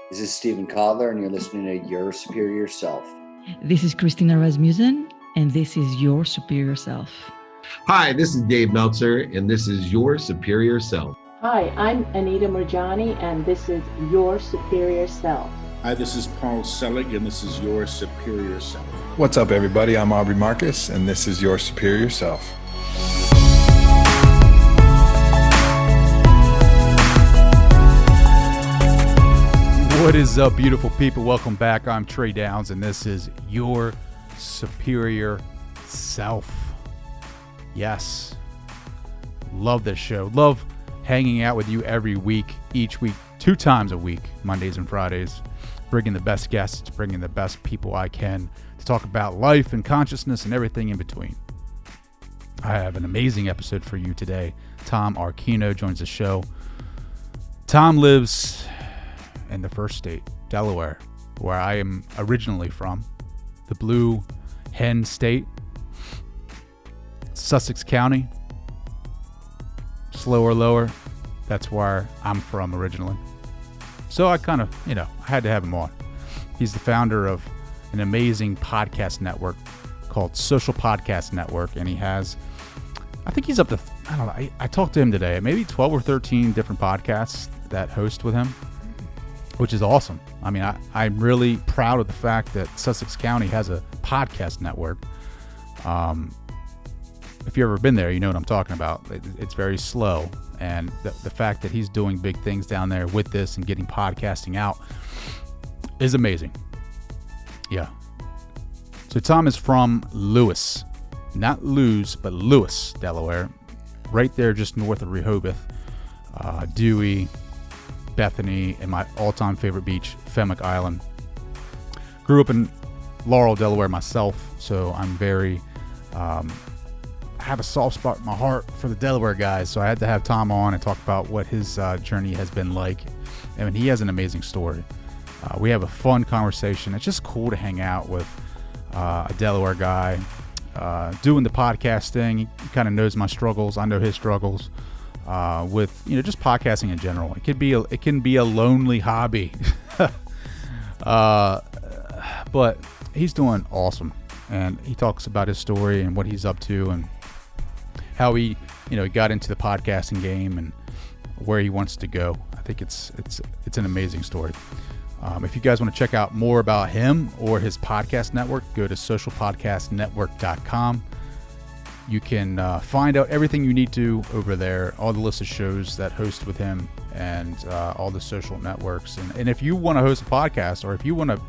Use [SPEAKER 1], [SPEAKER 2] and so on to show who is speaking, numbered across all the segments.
[SPEAKER 1] This is Stephen Kotler, and you're listening to Your Superior Self.
[SPEAKER 2] This is Christina Rasmussen, and this is Your Superior Self.
[SPEAKER 3] Hi, this is Dave Meltzer, and this is Your Superior Self.
[SPEAKER 4] Hi, I'm Anita Murjani, and this is Your Superior Self.
[SPEAKER 5] Hi, this is Paul Selig, and this is Your Superior Self.
[SPEAKER 6] What's up, everybody? I'm Aubrey Marcus, and this is Your Superior Self.
[SPEAKER 7] What is up, beautiful people? Welcome back. I'm Trey Downs, and this is Your Superior Self. Yes. Love this show. Love hanging out with you every week, each week, 2 times a week, Mondays and Fridays. Bringing the best guests, bringing the best people I can to talk about life and consciousness and everything in between. I have an amazing episode for you today. Tom Arquino joins the show. Tom lives in the first state, Delaware, where I am originally from, the Blue Hen State, Sussex County, slower, lower. That's where I'm from originally. So I kind of, I had to have him on. He's the founder of an amazing podcast network called Social Podcast Network, and he has, I think he's up to, I talked to him today, maybe 12 or 13 different podcasts that host with him, which is awesome. I mean, I'm really proud of the fact that Sussex County has a podcast network. If you've ever been there, you know what I'm talking about. It's very slow. And the fact that he's doing big things down there with this and getting podcasting out is amazing. Yeah. So Tom is from Lewes, not Lewes, but Lewes, Delaware, right there just north of Rehoboth, Dewey, Bethany, and my all-time favorite beach, Fenwick Island. Grew up in Laurel, Delaware myself, so I'm very... I have a soft spot in my heart for the Delaware guys, so I had to have Tom on and talk about what his journey has been like. I mean, he has an amazing story. We have a fun conversation. It's just cool to hang out with a Delaware guy doing the podcast thing. He kind of knows my struggles. I know his struggles with just podcasting in general. It can be a lonely hobby, but he's doing awesome, and he talks about his story and what he's up to and how he got into the podcasting game and where he wants to go. I think it's an amazing story. If you guys want to check out more about him or his podcast network, go to socialpodcastnetwork.com. You can find out everything you need to over there, all the list of shows that host with him and all the social networks. And if you want to host a podcast, or if you want to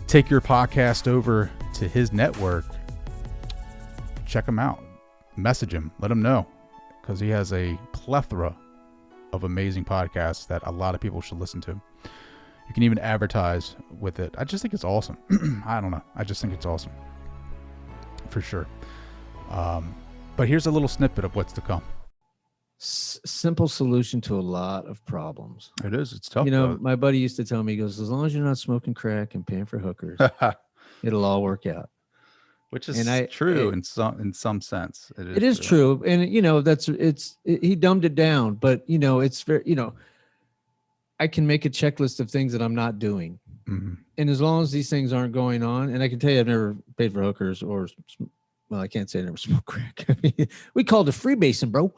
[SPEAKER 7] take your podcast over to his network, check him out. Message him, let him know, because he has a plethora of amazing podcasts that a lot of people should listen to. You can even advertise with it. I just think it's awesome. I don't know. I just think it's awesome for sure. But here's a little snippet of what's to come.
[SPEAKER 8] Simple solution to a lot of problems.
[SPEAKER 7] It is. It's tough.
[SPEAKER 8] My buddy used to tell me, he goes, as long as you're not smoking crack and paying for hookers, it'll all work out.
[SPEAKER 7] Which is true in some sense.
[SPEAKER 8] It is true. And he dumbed it down, but it's very, I can make a checklist of things that I'm not doing.
[SPEAKER 7] Mm-hmm.
[SPEAKER 8] And as long as these things aren't going on, and I can tell you I've never paid for hookers or, well, I can't say I never smoked crack. We called it freebasing, bro.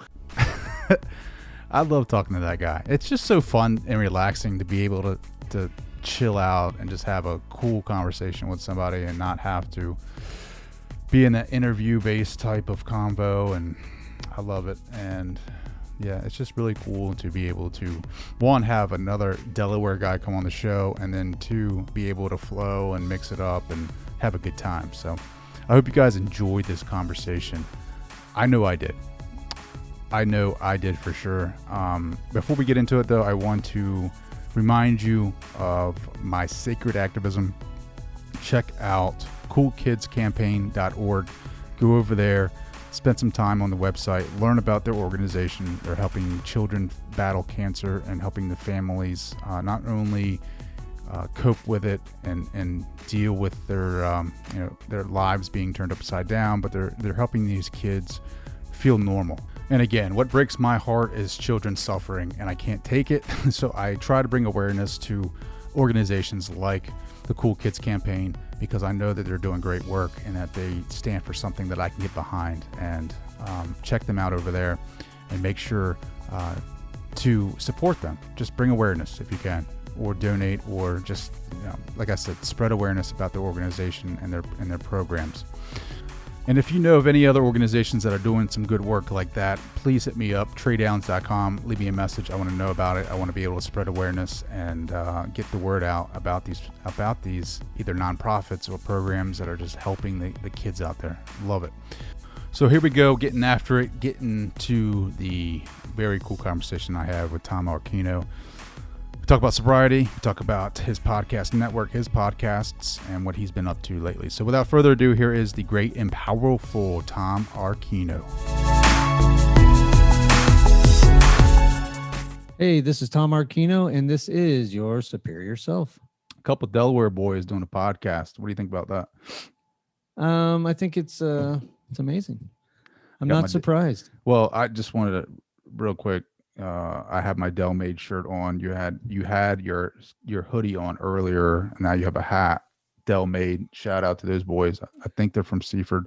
[SPEAKER 7] I love talking to that guy. It's just so fun and relaxing to be able to chill out and just have a cool conversation with somebody and not have to be in an interview-based type of convo, and I love it. And yeah, it's just really cool to be able to, one, have another Delaware guy come on the show, and then 2, be able to flow and mix it up and have a good time. So I hope you guys enjoyed this conversation. I know I did. For sure. Before we get into it, though, I want to remind you of my sacred activism. Check out coolkidscampaign.org. Go over there, spend some time on the website, learn about their organization. They're helping children battle cancer and helping the families not only cope with it and deal with their their lives being turned upside down, but they're helping these kids feel normal. And again, what breaks my heart is children suffering, and I can't take it. So I try to bring awareness to organizations like the Cool Kids Campaign, because I know that they're doing great work and that they stand for something that I can get behind. And check them out over there and make sure to support them. Just bring awareness if you can, or donate, or just, like I said, spread awareness about the organization and their programs. And if you know of any other organizations that are doing some good work like that, please hit me up, treydowns.com. Leave me a message. I want to know about it. I want to be able to spread awareness and get the word out about these either nonprofits or programs that are just helping the kids out there. Love it. So here we go, getting after it, getting to the very cool conversation I had with Tom Arquino. We talk about sobriety, we talk about his podcast network, his podcasts, and what he's been up to lately. So without further ado, here is the great and powerful Tom Arquino.
[SPEAKER 8] Hey, this is Tom Arquino, and this is Your Superior Self.
[SPEAKER 7] A couple of Delaware boys doing a podcast. What do you think about that?
[SPEAKER 8] I think it's amazing. I'm not surprised.
[SPEAKER 7] Well, I just wanted to, real quick, I have my Del Made shirt on. You had your hoodie on earlier, and now you have a hat. Del Made. Shout out to those boys. I think they're from Seaford,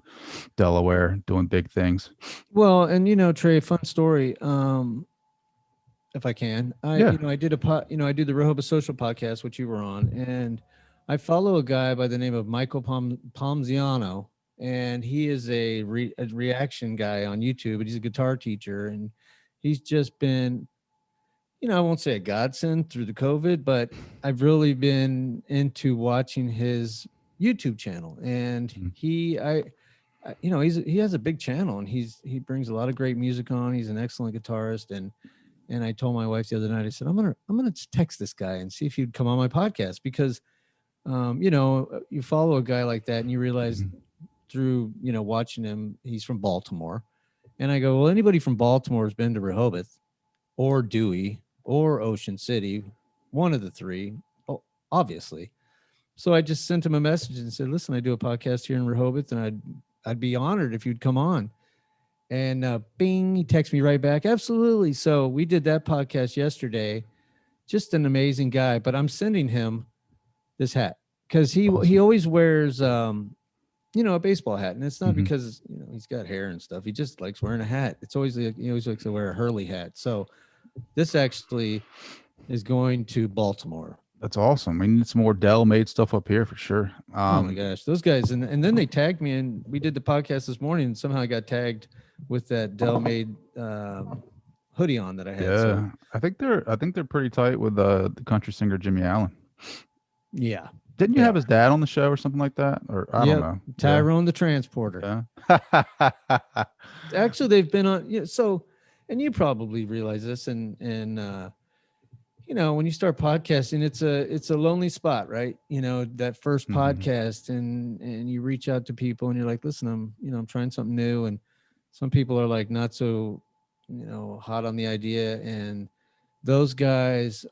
[SPEAKER 7] Delaware, doing big things.
[SPEAKER 8] Well, and Trey, fun story. If I can, I did I do the Rehoboth Social podcast, which you were on, and I follow a guy by the name of Michael Palmziano, and he is a reaction guy on YouTube, and he's a guitar teacher, and he's just been, I won't say a godsend through the COVID, but I've really been into watching his YouTube channel, and he has a big channel, and he brings a lot of great music on. He's an excellent guitarist, and I told my wife the other night, I said, I'm gonna text this guy and see if he'd come on my podcast, because you follow a guy like that and you realize through watching him, he's from Baltimore. And I go, well, anybody from Baltimore has been to Rehoboth or Dewey or Ocean City, one of the three, obviously. So I just sent him a message and said, listen, I do a podcast here in Rehoboth, and I'd be honored if you'd come on. And bing, he texted me right back. Absolutely. So we did that podcast yesterday. Just an amazing guy. But I'm sending him this hat because he always wears a baseball hat, and it's not because he's got hair and stuff. He just likes wearing a hat. It's always he always likes to wear a Hurley hat. So this actually is going to Baltimore.
[SPEAKER 7] That's awesome. We need some more Dell Made stuff up here for sure.
[SPEAKER 8] Oh my gosh, those guys! And then they tagged me, and we did the podcast this morning, and somehow I got tagged with that Dell Made hoodie on that I had.
[SPEAKER 7] Yeah,
[SPEAKER 8] so.
[SPEAKER 7] I think they're pretty tight with the country singer Jimmy Allen.
[SPEAKER 8] Yeah.
[SPEAKER 7] Didn't you have his dad on the show or something like that? Or I don't know.
[SPEAKER 8] Tyrone the Transporter.
[SPEAKER 7] Yeah.
[SPEAKER 8] Actually, they've been on. So, and you probably realize this, and when you start podcasting, it's a lonely spot, right? That first podcast, and you reach out to people, and you're like, listen, I'm trying something new, and some people are like not so, hot on the idea, and those guys.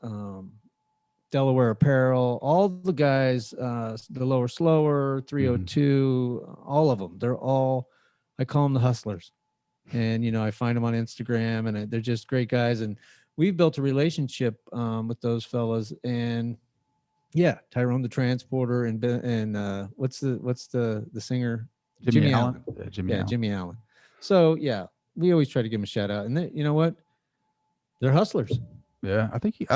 [SPEAKER 8] Delaware Apparel, all the guys, the Lower Slower, 302, all of them. They're all, I call them the hustlers. And, I find them on Instagram, and they're just great guys. And we've built a relationship with those fellas. And yeah, Tyrone the Transporter and what's the singer?
[SPEAKER 7] Jimmy Allen.
[SPEAKER 8] Jimmy Allen. So yeah, we always try to give him a shout out. And you know what? They're hustlers.
[SPEAKER 7] Yeah, I think he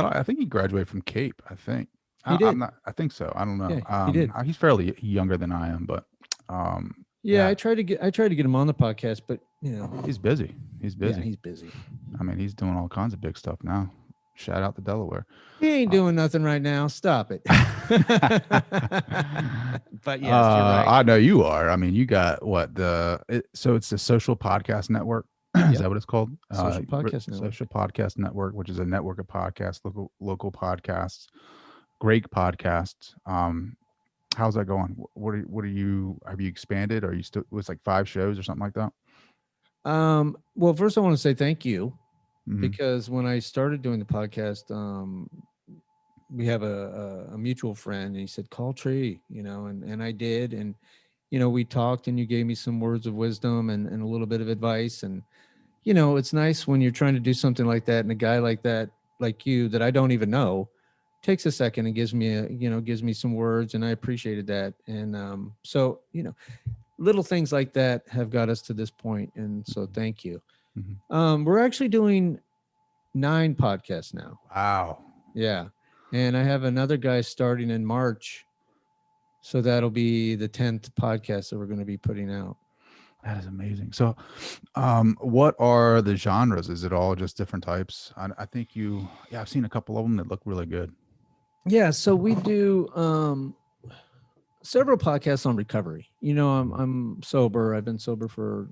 [SPEAKER 7] graduated from Cape. I think
[SPEAKER 8] he did.
[SPEAKER 7] I think so. I don't know.
[SPEAKER 8] Yeah, he did.
[SPEAKER 7] He's fairly younger than I am, but
[SPEAKER 8] I tried to get him on the podcast, but
[SPEAKER 7] he's busy. He's busy.
[SPEAKER 8] Yeah, he's busy.
[SPEAKER 7] I mean, he's doing all kinds of big stuff now. Shout out to Delaware.
[SPEAKER 8] He ain't doing nothing right now. Stop it. But yes, you're right.
[SPEAKER 7] I know you are. I mean, you got so it's the Social Podcast Network. Is that what it's called?
[SPEAKER 8] Social Podcast Network.
[SPEAKER 7] Social Podcast Network, which is a network of podcasts, local podcasts, great podcasts. How's that going? What are you? Have you expanded? Are you still? It was like 5 shows or something like that.
[SPEAKER 8] Well, first I want to say thank you, because when I started doing the podcast, we have a mutual friend, and he said, call Trey, and I did, and we talked, and you gave me some words of wisdom and a little bit of advice, and you know, it's nice when you're trying to do something like that, and a guy like that, like you, that I don't even know, takes a second and gives me some words, and I appreciated that. And so, you know, little things like that have got us to this point, and so thank you. We're actually doing 9 podcasts now.
[SPEAKER 7] Wow.
[SPEAKER 8] Yeah. And I have another guy starting in March. So that'll be the 10th podcast that we're going to be putting out.
[SPEAKER 7] That is amazing. So, what are the genres? Is it all just different types? I think I've seen a couple of them that look really good.
[SPEAKER 8] Yeah. So we do several podcasts on recovery. You know, I'm sober. I've been sober for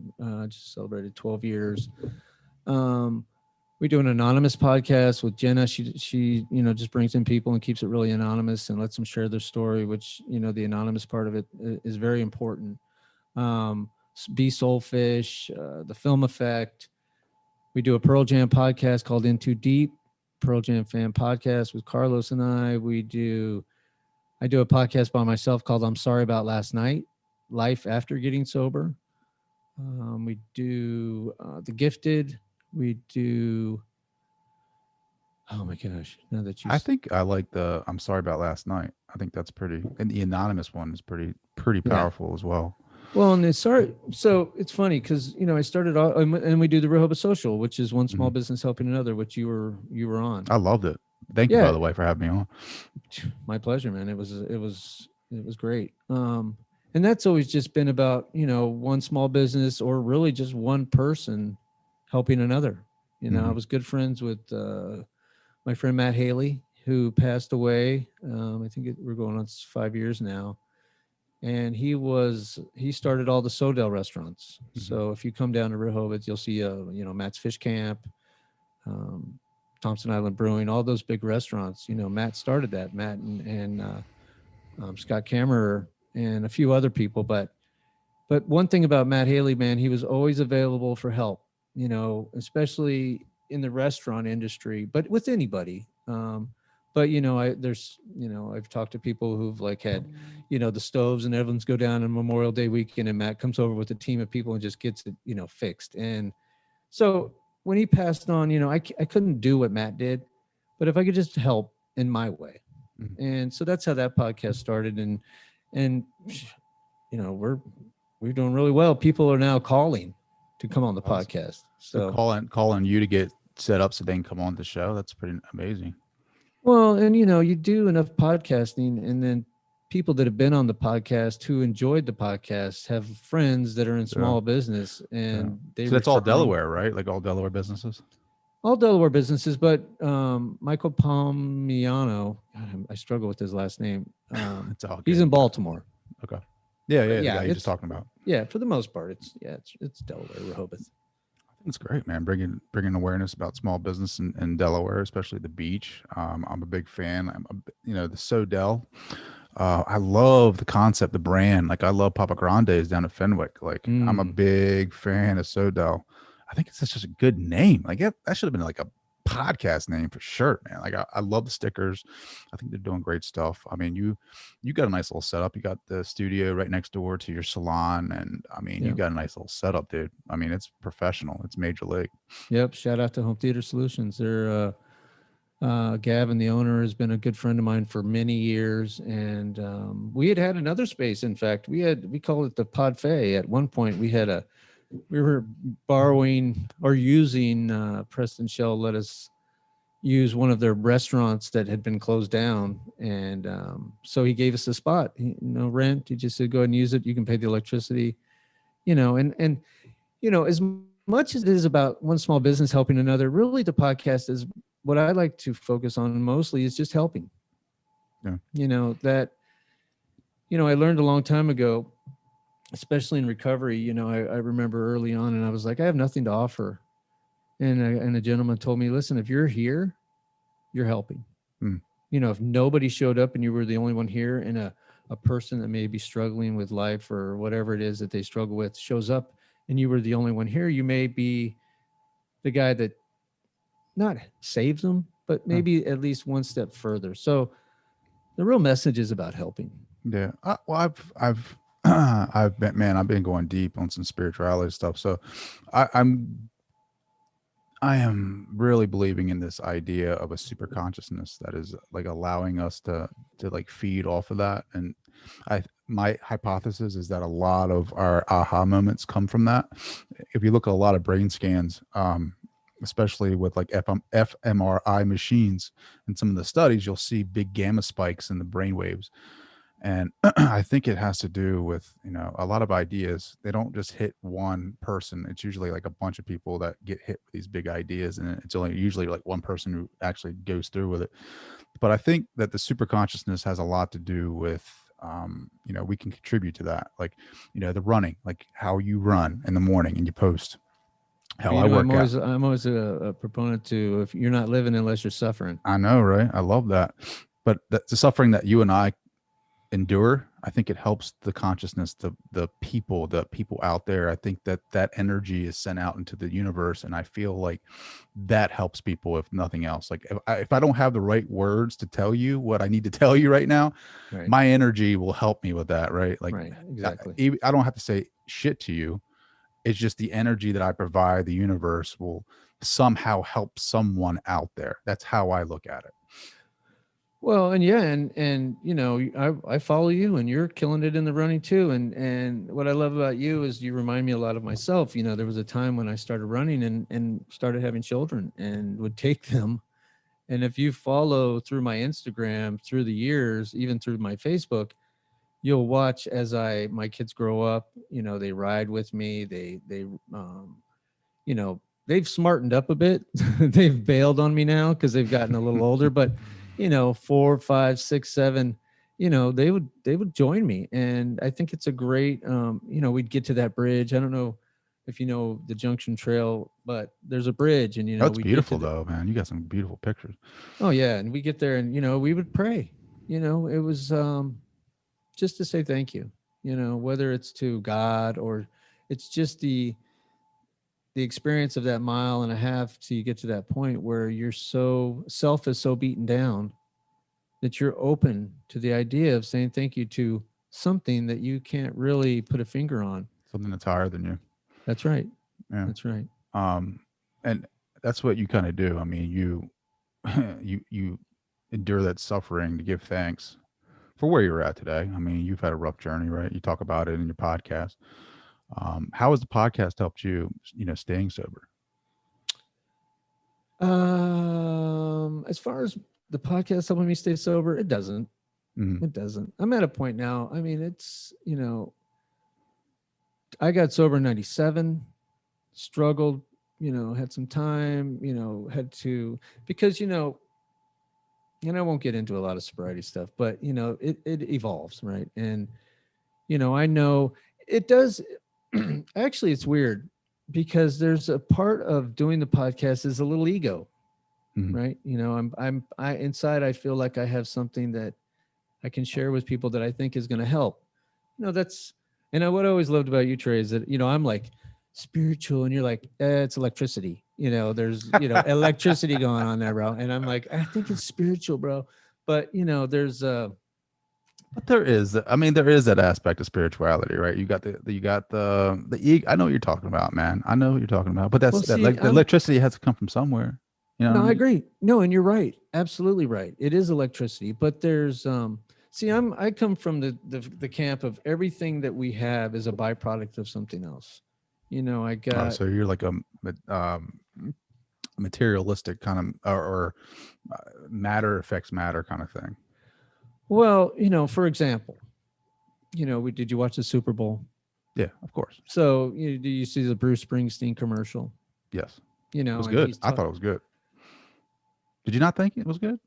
[SPEAKER 8] just celebrated 12 years. We do an anonymous podcast with Jenna. She, you know, just brings in people and keeps it really anonymous and lets them share their story, which, you know, the anonymous part of it is very important. Be Soulfish, The Film Effect. We do a Pearl Jam podcast called In Too Deep, Pearl Jam fan podcast with Carlos and I. I do a podcast by myself called I'm Sorry About Last Night, Life After Getting Sober. We do The Gifted. We do, oh my gosh, now that you,
[SPEAKER 7] I think I like the I'm Sorry About Last Night. I think that's pretty, and the anonymous one is pretty powerful as well.
[SPEAKER 8] Well, and so it's funny because, you know, I started off, and we do the Rehoboth Social, which is one small business helping another, which you were on.
[SPEAKER 7] I loved it. Thank you, by the way, for having me on.
[SPEAKER 8] My pleasure, man. It was great. And that's always just been about, you know, one small business or really just one person helping another. You know, I was good friends with my friend Matt Haley, who passed away. I think we're going on 5 years now. And he started all the Sodell restaurants. So if you come down to Rehoboth, you'll see, you know, Matt's Fish Camp, Thompson Island Brewing, all those big restaurants. You know, Matt started that. Matt and Scott Kammerer and a few other people. But one thing about Matt Haley, man, he was always available for help, you know, especially in the restaurant industry, but with anybody. But, you know, I've talked to people who've like had, you know, the stoves and everyone's go down on Memorial Day weekend, and Matt comes over with a team of people and just gets it, you know, fixed. And so when he passed on, you know, I couldn't do what Matt did, but if I could just help in my way. And so that's how that podcast started. And, you know, we're doing really well. People are now calling to come on the podcast. So
[SPEAKER 7] calling you to get set up so they can come on the show. That's pretty amazing.
[SPEAKER 8] Well, and, you know, you do enough podcasting, and then people that have been on the podcast who enjoyed the podcast have friends that are in small business, and
[SPEAKER 7] so that's all Delaware, right? Like all Delaware businesses?
[SPEAKER 8] All Delaware businesses, but Michael Palmiano, God, I struggle with his last name.
[SPEAKER 7] It's all good.
[SPEAKER 8] He's in Baltimore.
[SPEAKER 7] Okay. Yeah. The guy you're
[SPEAKER 8] it's
[SPEAKER 7] just talking about.
[SPEAKER 8] Yeah, for the most part, it's Delaware, Rehoboth.
[SPEAKER 7] It's great, man. Bringing awareness about small business in Delaware, especially the beach. I'm a big fan. The Sodell. I love the concept, the brand. Like I love Papa Grande's down at Fenwick. Like I'm a big fan of Sodell. I think it's just a good name. Like that should have been like a podcast name for sure, man. Like I love the stickers. I think they're doing great stuff. I mean, you got a nice little setup. You got the studio right next door to your salon, and I mean, you got a nice little setup, dude. I mean, it's professional. It's major league.
[SPEAKER 8] Yep. Shout out to Home Theater Solutions. They're Gavin, the owner, has been a good friend of mine for many years, and we had another space. In fact, we call it the Pod Fay. At one point, we were borrowing or using Preston Shell let us use one of their restaurants that had been closed down, and so he gave us a spot. No rent. He just said, "Go ahead and use it. You can pay the electricity." You know, and you know, as much as it is about one small business helping another, really the podcast is what I like to focus on mostly is just helping.
[SPEAKER 7] Yeah.
[SPEAKER 8] You know, that, you know, I learned a long time ago, especially in recovery, you know, I remember early on, and I was like, I have nothing to offer. And a gentleman told me, listen, if you're here, you're helping. You know, if nobody showed up and you were the only one here, and a person that may be struggling with life or whatever it is that they struggle with shows up and you were the only one here, you may be the guy that not saves them, but maybe at least one step further. So the real message is about helping.
[SPEAKER 7] Yeah. Well, I've been going deep on some spirituality stuff. So I am really believing in this idea of a super consciousness that is like allowing us to like feed off of that. And my hypothesis is that a lot of our aha moments come from that. If you look at a lot of brain scans, especially with like fMRI machines and some of the studies, you'll see big gamma spikes in the brain waves. And I think it has to do with, a lot of ideas. They don't just hit one person. It's usually like a bunch of people that get hit with these big ideas. And it's only usually like one person who actually goes through with it. But I think that the super consciousness has a lot to do with, we can contribute to that. Like, the running, like how you run in the morning and you post. How I work out.
[SPEAKER 8] I'm always a proponent to, if you're not living unless you're suffering.
[SPEAKER 7] I know, right? I love that. But the suffering that you and I endure, I think it helps the consciousness, the people out there. I think that energy is sent out into the universe, and I feel like that helps people, if nothing else. Like if I don't have the right words to tell you what I need to tell you right now, right, my energy will help me with that, right? Like, right, exactly. I don't have to say shit to you. It's just the energy that I provide, the universe will somehow help someone out there. That's how I look at it.
[SPEAKER 8] Well, and yeah, and I follow you, and you're killing it in the running too. And what I love about you is you remind me a lot of myself. There was a time when I started running and started having children and would take them. And if you follow through my Instagram through the years, even through my Facebook, you'll watch as my kids grow up. They ride with me. They've smartened up a bit. They've bailed on me now because they've gotten a little older, but 4, 5, 6, 7, they would join me. And I think it's a great, we'd get to that bridge. I don't know if you know the Junction Trail, but there's a bridge, and
[SPEAKER 7] that's beautiful though, man. You got some beautiful pictures.
[SPEAKER 8] Oh yeah. And we get there and, we would pray, it was, just to say thank you, whether it's to God or it's just the experience of that 1.5 miles till you get to that point where self is so beaten down that you're open to the idea of saying thank you to something that you can't really put a finger on.
[SPEAKER 7] Something that's higher than you.
[SPEAKER 8] That's right.
[SPEAKER 7] Yeah.
[SPEAKER 8] That's right.
[SPEAKER 7] And that's what you kind of do. I mean, you endure that suffering to give thanks for where you're at today. I mean, you've had a rough journey, right? You talk about it in your podcast. How has the podcast helped you, staying sober?
[SPEAKER 8] As far as the podcast helping me stay sober, it doesn't. Mm-hmm. It doesn't. I'm at a point now. I mean, it's, I got sober in 97, struggled, had some time, had to, because, and I won't get into a lot of sobriety stuff, but, it evolves, right? And, I know it does. Actually, it's weird because there's a part of doing the podcast is a little ego, mm-hmm. right? I inside, I feel like I have something that I can share with people that I think is going to help. What I always loved about you, Trey, is that, I'm like spiritual and you're like, it's electricity, there's, electricity going on there, bro. And I'm like, I think it's spiritual, bro. But, there's
[SPEAKER 7] but there is that aspect of spirituality, right? You got the ego. I know what you're talking about, man. I know what you're talking about, but the electricity has to come from somewhere.
[SPEAKER 8] No, I agree. No, and you're right. Absolutely right. It is electricity, but there's, I come from the camp of everything that we have is a byproduct of something else. So you're like a materialistic kind of, or matter affects matter kind of thing. Well, for example, did you watch the Super Bowl?
[SPEAKER 7] Yeah, of course.
[SPEAKER 8] So, do you see the Bruce Springsteen commercial?
[SPEAKER 7] Yes. It was good. I thought it was good. Did you not think it was good?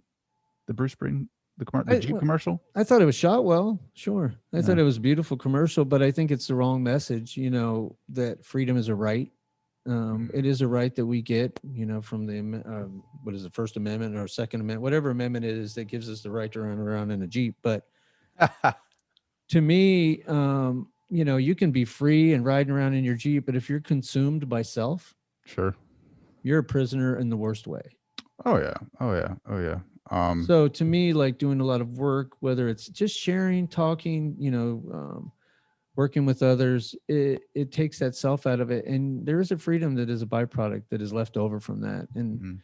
[SPEAKER 7] The Bruce Springsteen, the Jeep commercial?
[SPEAKER 8] I thought it was shot well. Sure. I thought it was a beautiful commercial, but I think it's the wrong message, that freedom is a right. It is a right that we get, from the, what is the First Amendment or Second Amendment, whatever amendment it is that gives us the right to run around in a Jeep. But to me, you can be free and riding around in your Jeep, but if you're consumed by self,
[SPEAKER 7] sure,
[SPEAKER 8] you're a prisoner in the worst way.
[SPEAKER 7] Oh yeah.
[SPEAKER 8] So to me, like doing a lot of work, whether it's just sharing, talking, working with others, it takes that self out of it. And there is a freedom that is a byproduct that is left over from that. And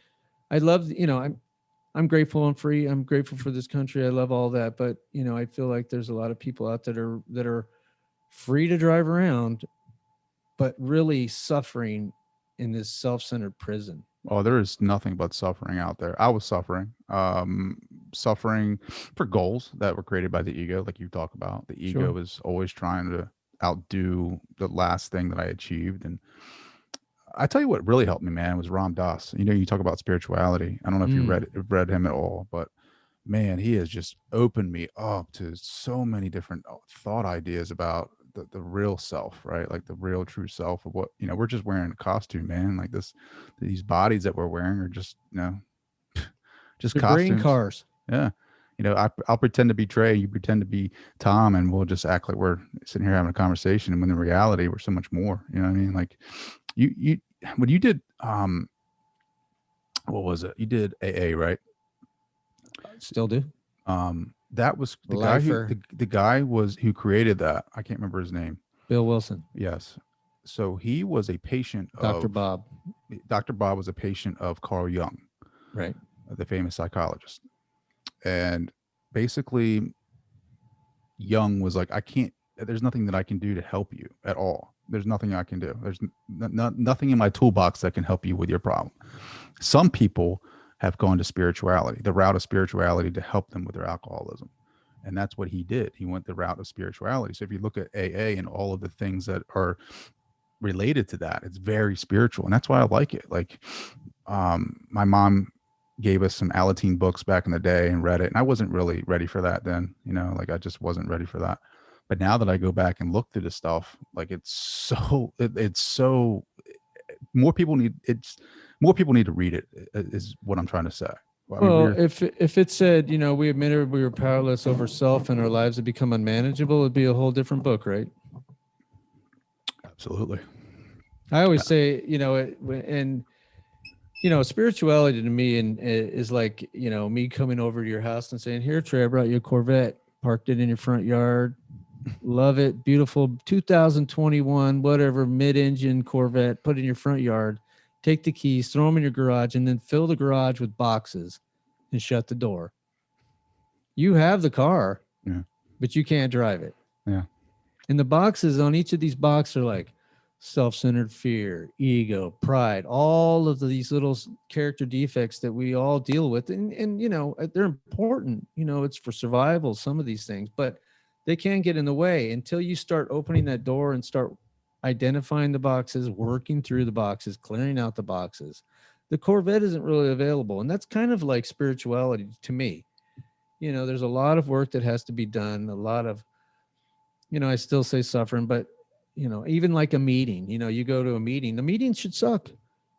[SPEAKER 8] I love, I'm grateful I'm free. I'm grateful for this country. I love all that. But, I feel like there's a lot of people out there that are free to drive around, but really suffering in this self-centered prison.
[SPEAKER 7] Oh, there is nothing but suffering out there. I was suffering for goals that were created by the ego, like you talk about. The ego was always trying to outdo the last thing that I achieved. And I tell you what really helped me, man, was Ram Dass. You talk about spirituality. I don't know if you read him at all, but man, he has just opened me up to so many different thought ideas about the real self, right? Like the real true self of what, we're just wearing a costume, man. Like these bodies that we're wearing are just, just
[SPEAKER 8] They're
[SPEAKER 7] costumes.
[SPEAKER 8] brain cars.
[SPEAKER 7] Yeah. I'll pretend to be Trey, you pretend to be Tom, and we'll just act like we're sitting here having a conversation. And when in reality, we're so much more, you know what I mean? Like when you did, what was it? You did AA, right?
[SPEAKER 8] Still do.
[SPEAKER 7] That was the guy the guy who created that. I can't remember his name.
[SPEAKER 8] Bill Wilson.
[SPEAKER 7] Yes. So he was a patient
[SPEAKER 8] Dr. Bob.
[SPEAKER 7] Dr. Bob was a patient of Carl Jung,
[SPEAKER 8] right?
[SPEAKER 7] The famous psychologist. And basically Jung was like, there's nothing that I can do to help you at all. There's nothing I can do. There's nothing in my toolbox that can help you with your problem. Some people have gone to spirituality, the route of spirituality, to help them with their alcoholism. And that's what he did. He went the route of spirituality. So if you look at AA and all of the things that are related to that, it's very spiritual. And that's why I like it. Like, my mom gave us some Alateen books back in the day and read it. And I wasn't really ready for that then, I just wasn't ready for that. But now that I go back and look through the stuff, like it's so more people need to read it, is what I'm trying to say.
[SPEAKER 8] Well, if it said, we admitted we were powerless over self and our lives had become unmanageable, it'd be a whole different book, right?
[SPEAKER 7] Absolutely.
[SPEAKER 8] I always say, spirituality to me is like, me coming over to your house and saying, here, Trey, I brought you a Corvette, parked it in your front yard. Love it. Beautiful 2021, whatever, mid-engine Corvette, put it in your front yard, take the keys, throw them in your garage, and then fill the garage with boxes and shut the door. You have the car, but you can't drive it.
[SPEAKER 7] Yeah.
[SPEAKER 8] And the boxes on each of these boxes are like self-centered fear, ego, pride, all of these little character defects that we all deal with. And they're important. It's for survival, some of these things, but they can get in the way until you start opening that door and start identifying the boxes, working through the boxes, clearing out the boxes. The Corvette isn't really available. And that's kind of like spirituality to me. There's a lot of work that has to be done. A lot of, I still say suffering, but, even like a meeting, you go to a meeting, the meeting should suck.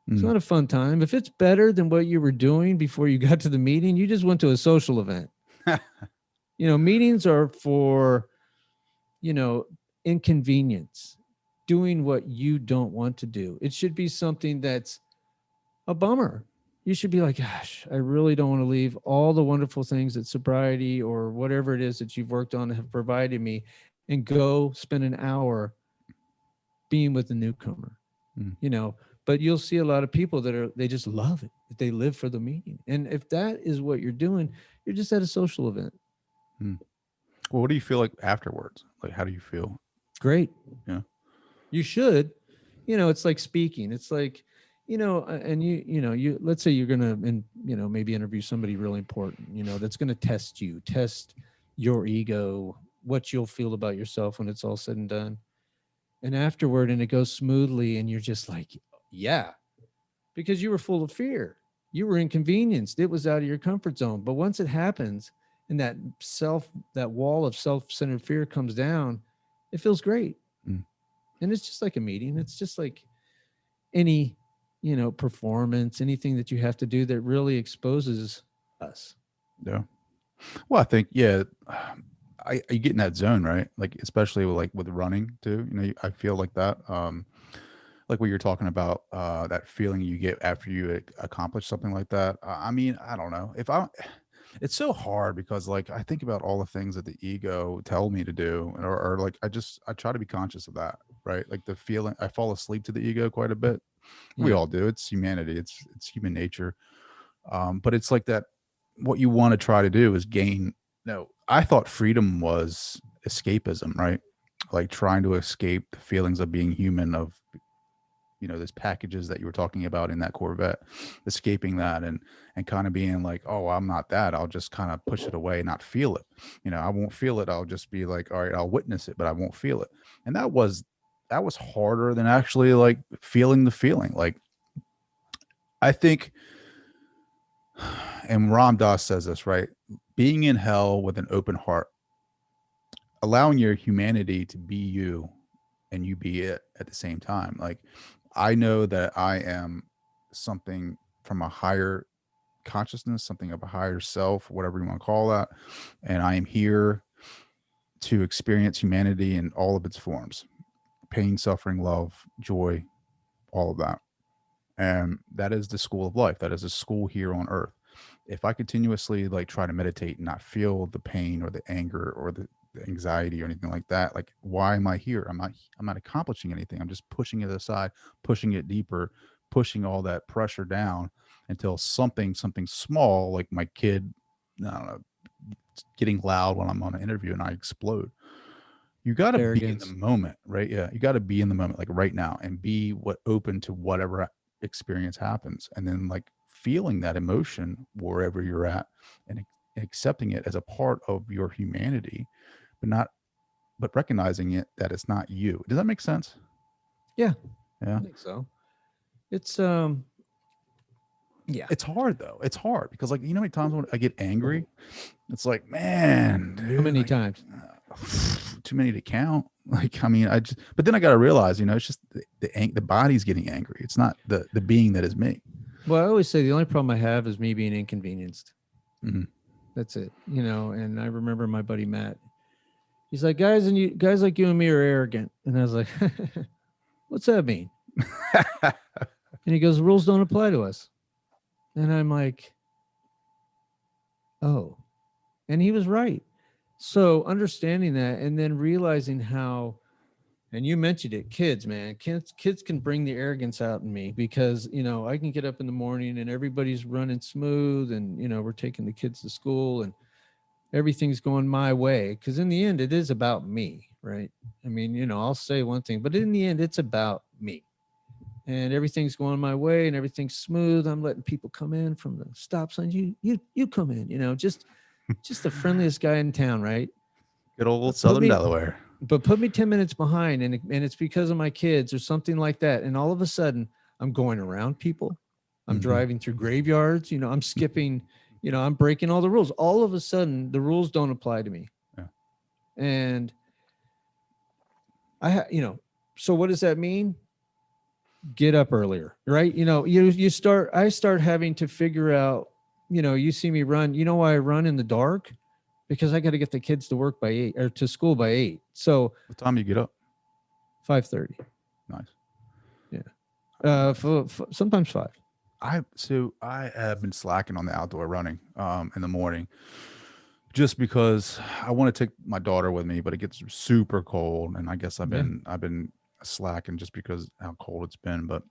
[SPEAKER 8] It's not a fun time. If it's better than what you were doing before you got to the meeting, you just went to a social event. Meetings are for, inconvenience, doing what you don't want to do. It should be something that's a bummer. You should be like, gosh, I really don't want to leave all the wonderful things that sobriety or whatever it is that you've worked on have provided me and go spend an hour being with a newcomer, but you'll see a lot of people they just love it. They live for the meeting. And if that is what you're doing, you're just at a social event.
[SPEAKER 7] Well, what do you feel like afterwards? Like, how do you feel?
[SPEAKER 8] Great.
[SPEAKER 7] Yeah.
[SPEAKER 8] You should, it's like speaking. It's like, and you let's say you're going to, maybe interview somebody really important, that's going to test your ego, what you'll feel about yourself when it's all said and done. And afterward, and it goes smoothly and you're just like, yeah, because you were full of fear. You were inconvenienced. It was out of your comfort zone. But once it happens and that wall of self-centered fear comes down, it feels great. And it's just like a meeting. It's just like any, performance, anything that you have to do that really exposes us.
[SPEAKER 7] Yeah. Well, I think, you get in that zone, right? Like, especially with running too, I feel like that, like what you're talking about, that feeling you get after you accomplish something like that. I mean, I don't know it's so hard because like I think about all the things that the ego tell me to do, or like I try to be conscious of that, right? Like the feeling I fall asleep to the ego quite a bit. We all do. It's humanity. It's human nature. But it's like that. What you want to try to do is gain. No, I thought freedom was escapism, right? Like trying to escape the feelings of being human, of those packages that you were talking about in that Corvette, escaping that and kind of being like, oh, I'm not that. I'll just kind of push it away, not feel it. I won't feel it. I'll just be like, all right, I'll witness it, but I won't feel it. And that was harder than actually like feeling the feeling. Like I think, and Ram Dass says this, right? Being in hell with an open heart, allowing your humanity to be you and you be it at the same time. Like, I know that I am something from a higher consciousness, something of a higher self, whatever you want to call that. And I am here to experience humanity in all of its forms: pain, suffering, love, joy, all of that. And that is the school of life. That is a school here on earth. If I continuously like try to meditate and not feel the pain or the anger or the anxiety or anything like that, like, why am I here? I'm not accomplishing anything. I'm just pushing it aside, pushing it deeper, pushing all that pressure down until something small, like my kid, I don't know, getting loud when I'm on an interview and I explode. You got to be in the moment, right? Yeah, you got to be in the moment, like right now, and be open to whatever experience happens, and then like feeling that emotion wherever you're at and accepting it as a part of your humanity, but recognizing it that it's not you. Does that make sense?
[SPEAKER 8] Yeah.
[SPEAKER 7] I
[SPEAKER 8] think so. It's
[SPEAKER 7] it's hard though. It's hard because like, how many times when I get angry, it's like, man, dude,
[SPEAKER 8] how many times?
[SPEAKER 7] Too many to count. Like, I mean, but then I got to realize, it's just the body's getting angry. It's not the being that is me.
[SPEAKER 8] Well, I always say the only problem I have is me being inconvenienced.
[SPEAKER 7] Mm-hmm.
[SPEAKER 8] That's it. And I remember my buddy Matt. He's like, guys like you and me are arrogant. And I was like, what's that mean? And he goes, rules don't apply to us. And I'm like, oh. And he was right. So understanding that and then realizing how, and you mentioned it, kids, man, kids can bring the arrogance out in me because, I can get up in the morning and everybody's running smooth and, we're taking the kids to school and everything's going my way. Because in the end, it is about me, right? I mean, I'll say one thing, but in the end, it's about me. And everything's going my way and everything's smooth. I'm letting people come in from the stop sign. You come in, just the friendliest guy in town, right?
[SPEAKER 7] Good old Southern Delaware.
[SPEAKER 8] But put me 10 minutes behind and it's because of my kids or something like that. And all of a sudden I'm going around people. I'm driving through graveyards. I'm skipping, I'm breaking all the rules. All of a sudden the rules don't apply to me.
[SPEAKER 7] Yeah.
[SPEAKER 8] And so what does that mean? Get up earlier, right? I start having to figure out, you see me run. You know why I run in the dark? Because I got to get the kids to work by 8 or to school by 8. So
[SPEAKER 7] what time do you get up?
[SPEAKER 8] 5:30.
[SPEAKER 7] Nice.
[SPEAKER 8] Yeah. Sometimes 5.
[SPEAKER 7] I have been slacking on the outdoor running in the morning just because I want to take my daughter with me, but it gets super cold. And I guess I've been slacking just because how cold it's been, but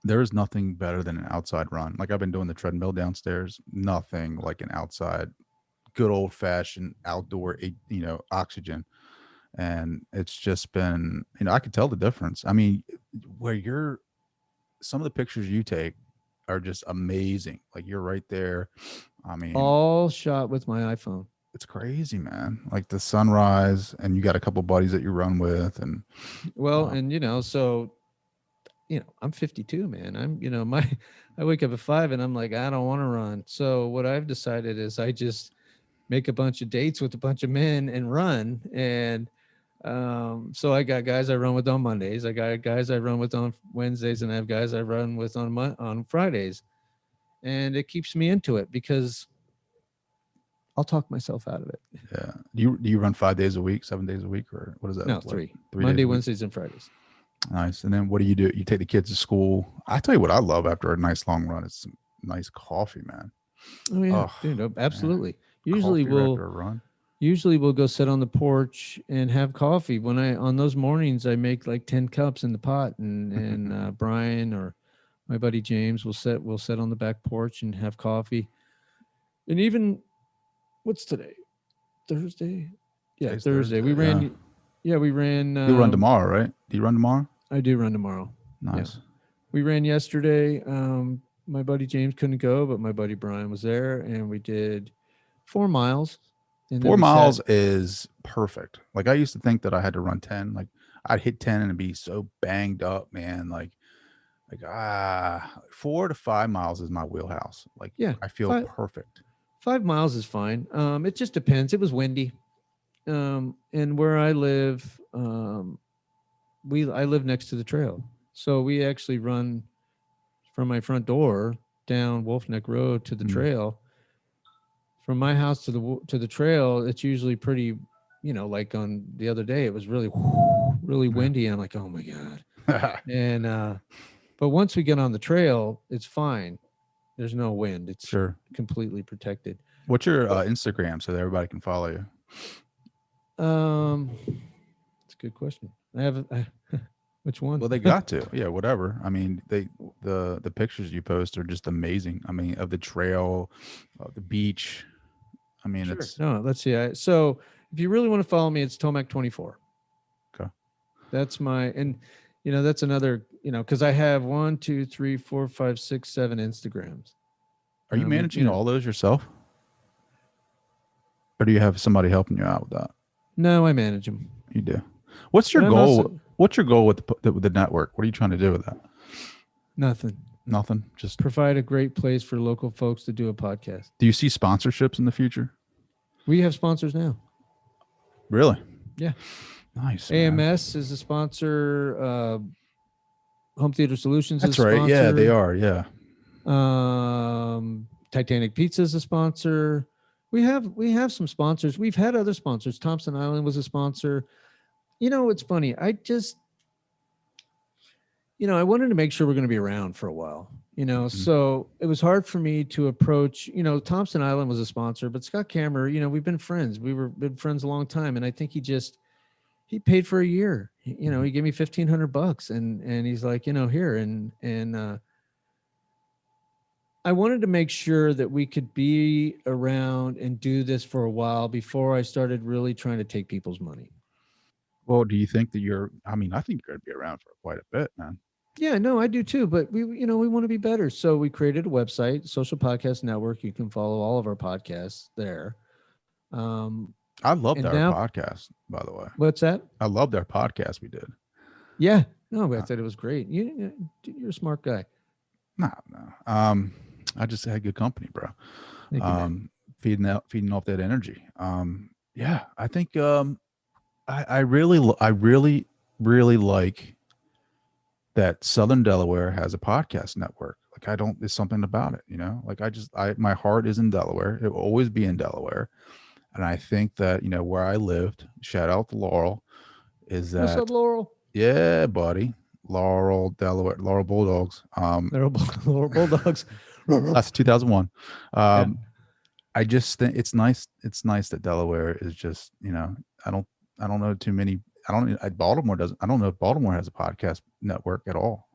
[SPEAKER 7] there is nothing better than an outside run. Like I've been doing the treadmill downstairs, nothing like an outside, good old fashioned outdoor, oxygen. And it's just been, I could tell the difference. I mean, some of the pictures you take are just amazing. Like you're right there. I mean,
[SPEAKER 8] all shot with my iPhone.
[SPEAKER 7] It's crazy, man. Like the sunrise, and you got a couple buddies that you run with, and
[SPEAKER 8] so I'm 52, man. I'm I wake up at 5 and I'm like, I don't want to run. So what I've decided is I just make a bunch of dates with a bunch of men and run. And so I got guys I run with on Mondays. I got guys I run with on Wednesdays, and I have guys I run with on Fridays. And it keeps me into it because I'll talk myself out of it.
[SPEAKER 7] Yeah. Do you run 5 days a week, 7 days a week, or what is that?
[SPEAKER 8] No, 3 Monday, Wednesdays, and Fridays.
[SPEAKER 7] Nice. And then what do? You take the kids to school. I tell you what I love after a nice long run. It's some nice coffee, man.
[SPEAKER 8] Oh yeah,
[SPEAKER 7] Oh,
[SPEAKER 8] dude,
[SPEAKER 7] man.
[SPEAKER 8] absolutely.
[SPEAKER 7] Coffee right after a run.
[SPEAKER 8] Usually we'll go sit on the porch and have coffee. On those mornings I make like 10 cups in the pot, and Brian or my buddy James will sit on the back porch and have coffee. And even what's today? Thursday? Yeah,
[SPEAKER 7] Today's
[SPEAKER 8] Thursday. We
[SPEAKER 7] Thursday,
[SPEAKER 8] ran we ran
[SPEAKER 7] You run tomorrow, right? Do you run tomorrow?
[SPEAKER 8] I do run tomorrow.
[SPEAKER 7] Nice.
[SPEAKER 8] We ran yesterday. My buddy James couldn't go, but my buddy Brian was there, and we did 4 miles. And then
[SPEAKER 7] 4
[SPEAKER 8] we
[SPEAKER 7] miles is perfect. Like I used to think that I had to run 10. Like I'd hit 10 and be so banged up, man. Like 4 to 5 miles is my wheelhouse. Like
[SPEAKER 8] Yeah,
[SPEAKER 7] I feel perfect.
[SPEAKER 8] 5 miles is fine. It just depends. It was windy. And where I live, I live next to the trail. So we actually run from my front door down Wolf Neck Road to the trail. From my house to the trail, it's usually pretty, like on the other day, it was really windy. And I'm like, oh my God. And, but once we get on the trail, it's fine. There's no wind. It's
[SPEAKER 7] Sure.
[SPEAKER 8] completely protected.
[SPEAKER 7] What's your Instagram so that everybody can follow you?
[SPEAKER 8] It's a good question. Which one?
[SPEAKER 7] Well, they got to. Yeah, whatever. I mean, the pictures you post are just amazing. I mean, of the trail, of the beach. I mean,
[SPEAKER 8] Sure.
[SPEAKER 7] it's
[SPEAKER 8] No, let's see. So if you really want to follow me, it's Tomac24.
[SPEAKER 7] Okay.
[SPEAKER 8] That's that's another, because I have 1, 2, 3, 4, 5, 6, 7 Instagrams.
[SPEAKER 7] Are you managing all those yourself? Or do you have somebody helping you out with that?
[SPEAKER 8] No, I manage them.
[SPEAKER 7] You do. What's your goal? What's your goal with the network? What are you trying to do with that?
[SPEAKER 8] Nothing.
[SPEAKER 7] Nothing. Just
[SPEAKER 8] provide a great place for local folks to do a podcast.
[SPEAKER 7] Do you see sponsorships in the future?
[SPEAKER 8] We have sponsors now.
[SPEAKER 7] Really?
[SPEAKER 8] Yeah.
[SPEAKER 7] Nice.
[SPEAKER 8] AMS is a sponsor. Home Theater Solutions
[SPEAKER 7] That's
[SPEAKER 8] is a
[SPEAKER 7] right.
[SPEAKER 8] sponsor.
[SPEAKER 7] Yeah, they are. Yeah.
[SPEAKER 8] Titanic Pizza is a sponsor. We have some sponsors. We've had other sponsors. Thompson Island was a sponsor. It's funny. I wanted to make sure we're going to be around for a while, so it was hard for me to approach, Thompson Island was a sponsor, but Scott Kammer, we've been friends. Been friends a long time. And I think he paid for a year, he gave me $1,500 and he's like, here. And I wanted to make sure that we could be around and do this for a while before I started really trying to take people's money.
[SPEAKER 7] Well, do you think that I think you're going to be around for quite a bit, man.
[SPEAKER 8] Yeah, no, I do too. But we want to be better. So we created a website, Social Podcast Network. You can follow all of our podcasts there.
[SPEAKER 7] I loved our podcast, by the way.
[SPEAKER 8] What's that?
[SPEAKER 7] I loved our podcast we did.
[SPEAKER 8] Yeah. No, I said it was great. You're a smart guy.
[SPEAKER 7] No. I just had good company, bro.
[SPEAKER 8] Thank you,
[SPEAKER 7] feeding off that energy. Yeah, I think I really like that Southern Delaware has a podcast network. Like there's something about it, like my heart is in Delaware. It will always be in Delaware. And I think that, where I lived, shout out to Laurel, is that.
[SPEAKER 8] What's up, Laurel?
[SPEAKER 7] Yeah, buddy. Laurel, Delaware, Laurel Bulldogs.
[SPEAKER 8] Laurel Bulldogs.
[SPEAKER 7] That's 2001. I just think it's nice. It's nice that Delaware is just, I don't know too many. Baltimore doesn't. I don't know if Baltimore has a podcast network at all.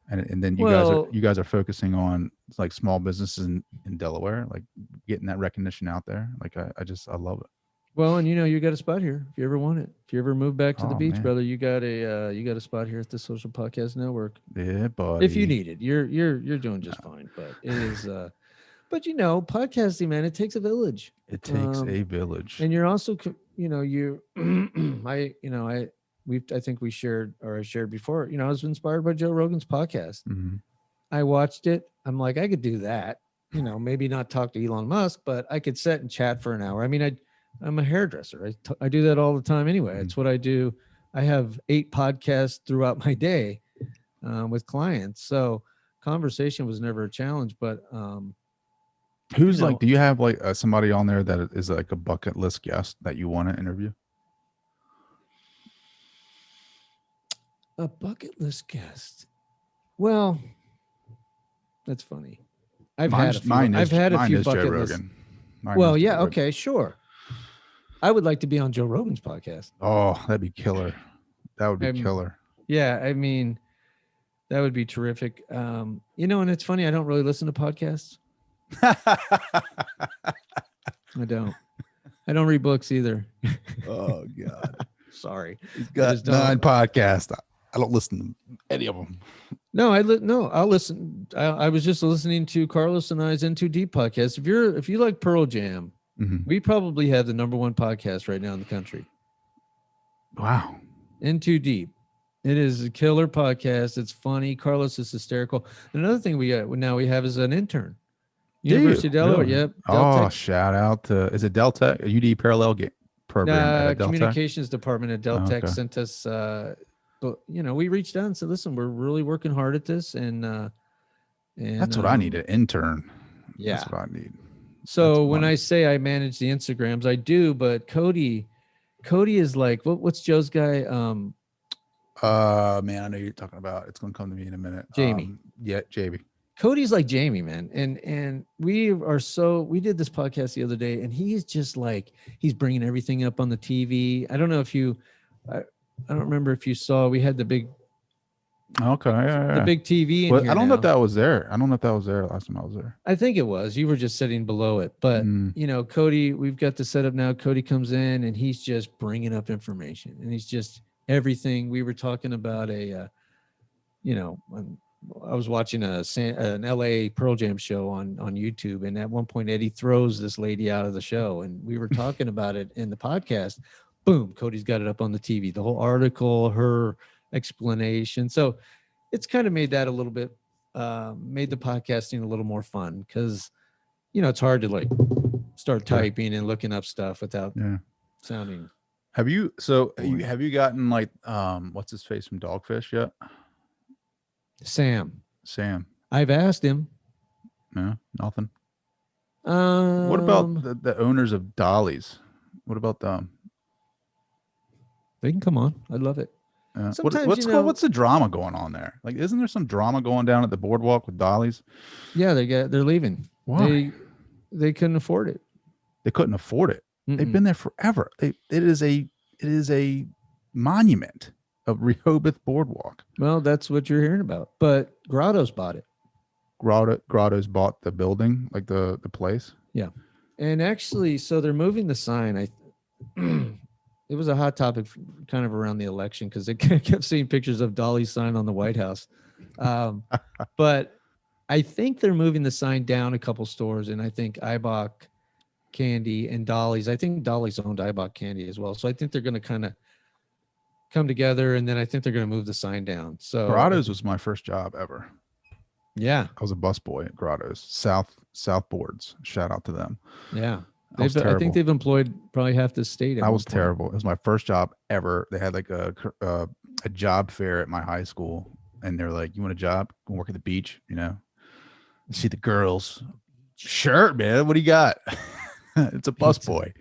[SPEAKER 7] And then you guys are focusing on like small businesses in Delaware, like getting that recognition out there. Like I love it.
[SPEAKER 8] Well, and you got a spot here if you ever want it. If you ever move back to the beach,
[SPEAKER 7] man.
[SPEAKER 8] brother, you got a spot here at the Social Podcast Network.
[SPEAKER 7] Yeah, buddy.
[SPEAKER 8] If you need it, you're doing just fine. But it is, but podcasting, man, it takes a village.
[SPEAKER 7] It takes a village.
[SPEAKER 8] And you're also, I think we shared, or I shared before. I was inspired by Joe Rogan's podcast.
[SPEAKER 7] Mm-hmm.
[SPEAKER 8] I watched it. I'm like, I could do that. Maybe not talk to Elon Musk, but I could sit and chat for an hour. I mean, I'm a hairdresser. I do that all the time anyway. It's what I do. I have 8 podcasts throughout my day with clients. So conversation was never a challenge, but
[SPEAKER 7] who's do you have like somebody on there that is like a bucket list guest that you want to interview?
[SPEAKER 8] A bucket list guest. Well, that's funny. I've had a few.
[SPEAKER 7] Mine
[SPEAKER 8] I've had a
[SPEAKER 7] mine
[SPEAKER 8] few
[SPEAKER 7] is Joe
[SPEAKER 8] bucket lists.
[SPEAKER 7] Rogan. Mine
[SPEAKER 8] Well,
[SPEAKER 7] is Joe
[SPEAKER 8] yeah,
[SPEAKER 7] Rogan.
[SPEAKER 8] okay, sure. I would like to be on Joe Rogan's podcast.
[SPEAKER 7] Oh, that'd be killer. That would be killer.
[SPEAKER 8] Yeah, I mean, that would be terrific. And it's funny, I don't really listen to podcasts. I don't read books either.
[SPEAKER 7] Oh God.
[SPEAKER 8] Sorry.
[SPEAKER 7] He's
[SPEAKER 8] I just
[SPEAKER 7] got
[SPEAKER 8] don't.
[SPEAKER 7] 9 podcasts. I don't listen to any of them.
[SPEAKER 8] No, I'll listen. I was just listening to Carlos and I's In Too Deep podcast. If you like Pearl Jam, we probably have the #1 podcast right now in the country.
[SPEAKER 7] Wow.
[SPEAKER 8] In Too Deep. It is a killer podcast. It's funny. Carlos is hysterical. Another thing we have is an intern. University of Delaware.
[SPEAKER 7] Really?
[SPEAKER 8] Yep.
[SPEAKER 7] Oh,
[SPEAKER 8] Deltech.
[SPEAKER 7] shout out to, is it Deltech? A UD parallel program at Deltech?
[SPEAKER 8] Communications department at Deltech sent us, but we reached out and said, listen, we're really working hard at this. And
[SPEAKER 7] that's what I need, an intern.
[SPEAKER 8] Yeah.
[SPEAKER 7] That's what I need.
[SPEAKER 8] So when I say I manage the Instagrams, I do, but Cody is like, what's Joe's guy?
[SPEAKER 7] Man, I know you're talking about. It's going to come to me in a minute.
[SPEAKER 8] Jamie.
[SPEAKER 7] Yeah, Jamie.
[SPEAKER 8] Cody's like Jamie, man. And we did this podcast the other day, and he's just like, he's bringing everything up on the TV. I don't know if I don't remember if you saw, we had the big TV in here
[SPEAKER 7] I don't know
[SPEAKER 8] now.
[SPEAKER 7] if that was there. I don't know if that was there last time I was there.
[SPEAKER 8] I think it was. You were just sitting below it. But, Cody, we've got the setup now. Cody comes in, and he's just bringing up information. And he's just everything. We were talking about I was watching an LA Pearl Jam show on YouTube. And at one point, Eddie throws this lady out of the show. And we were talking about it in the podcast. Boom, Cody's got it up on the TV. The whole article, her explanation. So it's kind of made that a little bit, made the podcasting a little more fun because, it's hard to start typing and looking up stuff without sounding.
[SPEAKER 7] Have you gotten what's his face from Dogfish yet?
[SPEAKER 8] Sam.
[SPEAKER 7] I've
[SPEAKER 8] asked him.
[SPEAKER 7] No, nothing. What about the owners of Dolly's? What about them?
[SPEAKER 8] They can come on. I'd love it.
[SPEAKER 7] What's the drama going on there? Isn't there some drama going down at the boardwalk with Dolly's?
[SPEAKER 8] Yeah, they're leaving.
[SPEAKER 7] Why?
[SPEAKER 8] They couldn't afford it.
[SPEAKER 7] They couldn't afford it. They've been there forever. It is a monument of Rehoboth Boardwalk.
[SPEAKER 8] Well, that's what you're hearing about. But Grotto's bought it.
[SPEAKER 7] Grotto's bought the building, the place.
[SPEAKER 8] Yeah, and actually, so they're moving the sign. It was a hot topic kind of around the election because they kept seeing pictures of Dolly's sign on the White House. But I think they're moving the sign down a couple stores, and I think Eibach Candy and Dolly's. I think Dolly's owned Eibach Candy as well. So I think they're going to kind of come together, and then I think they're going to move the sign down. So
[SPEAKER 7] Grotto's was my first job ever.
[SPEAKER 8] Yeah.
[SPEAKER 7] I was a busboy at Grotto's. South Boards. Shout out to them.
[SPEAKER 8] Yeah.
[SPEAKER 7] I
[SPEAKER 8] think they've employed probably half the state.
[SPEAKER 7] I was terrible. It was my first job ever. They had a job fair at my high school, and they're like, "You want a job? Go work at the beach, see the girls." Sure, man. What do you got? It's a busboy.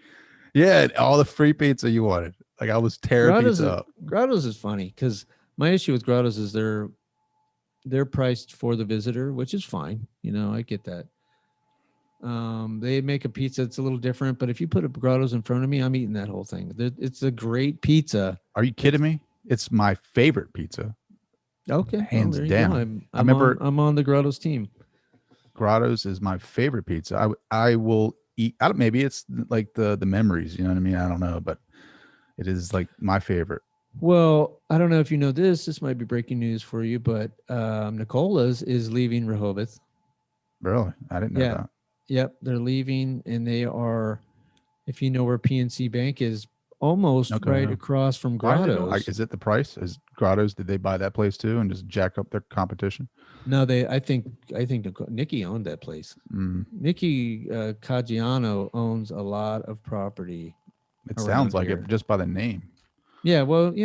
[SPEAKER 7] Yeah, all the free pizza you wanted. I was tearing pizza up.
[SPEAKER 8] Grotto's is funny because my issue with Grotto's is they're priced for the visitor, which is fine. I get that. They make a pizza that's a little different, but if you put a Grotto's in front of me, I'm eating that whole thing. It's a great pizza.
[SPEAKER 7] Are you kidding me? It's my favorite pizza.
[SPEAKER 8] Okay,
[SPEAKER 7] hands down.
[SPEAKER 8] I'm on the Grotto's team.
[SPEAKER 7] Grotto's is my favorite pizza. I will eat. Maybe it's the memories. You know what I mean? I don't know, but it is my favorite.
[SPEAKER 8] Well, I don't know if you know this. This might be breaking news for you, but Nicola's is leaving Rehoboth.
[SPEAKER 7] Really? I didn't know that.
[SPEAKER 8] Yep, they're leaving, and they are, if you know where PNC Bank is, almost right across from Grotto's.
[SPEAKER 7] Is it the price? Is Grotto's? Did they buy that place too and just jack up their competition?
[SPEAKER 8] No, I think Nikki owned that place. Nikki Caggiano owns a lot of property.
[SPEAKER 7] It sounds like it just by the name.
[SPEAKER 8] Yeah, well, the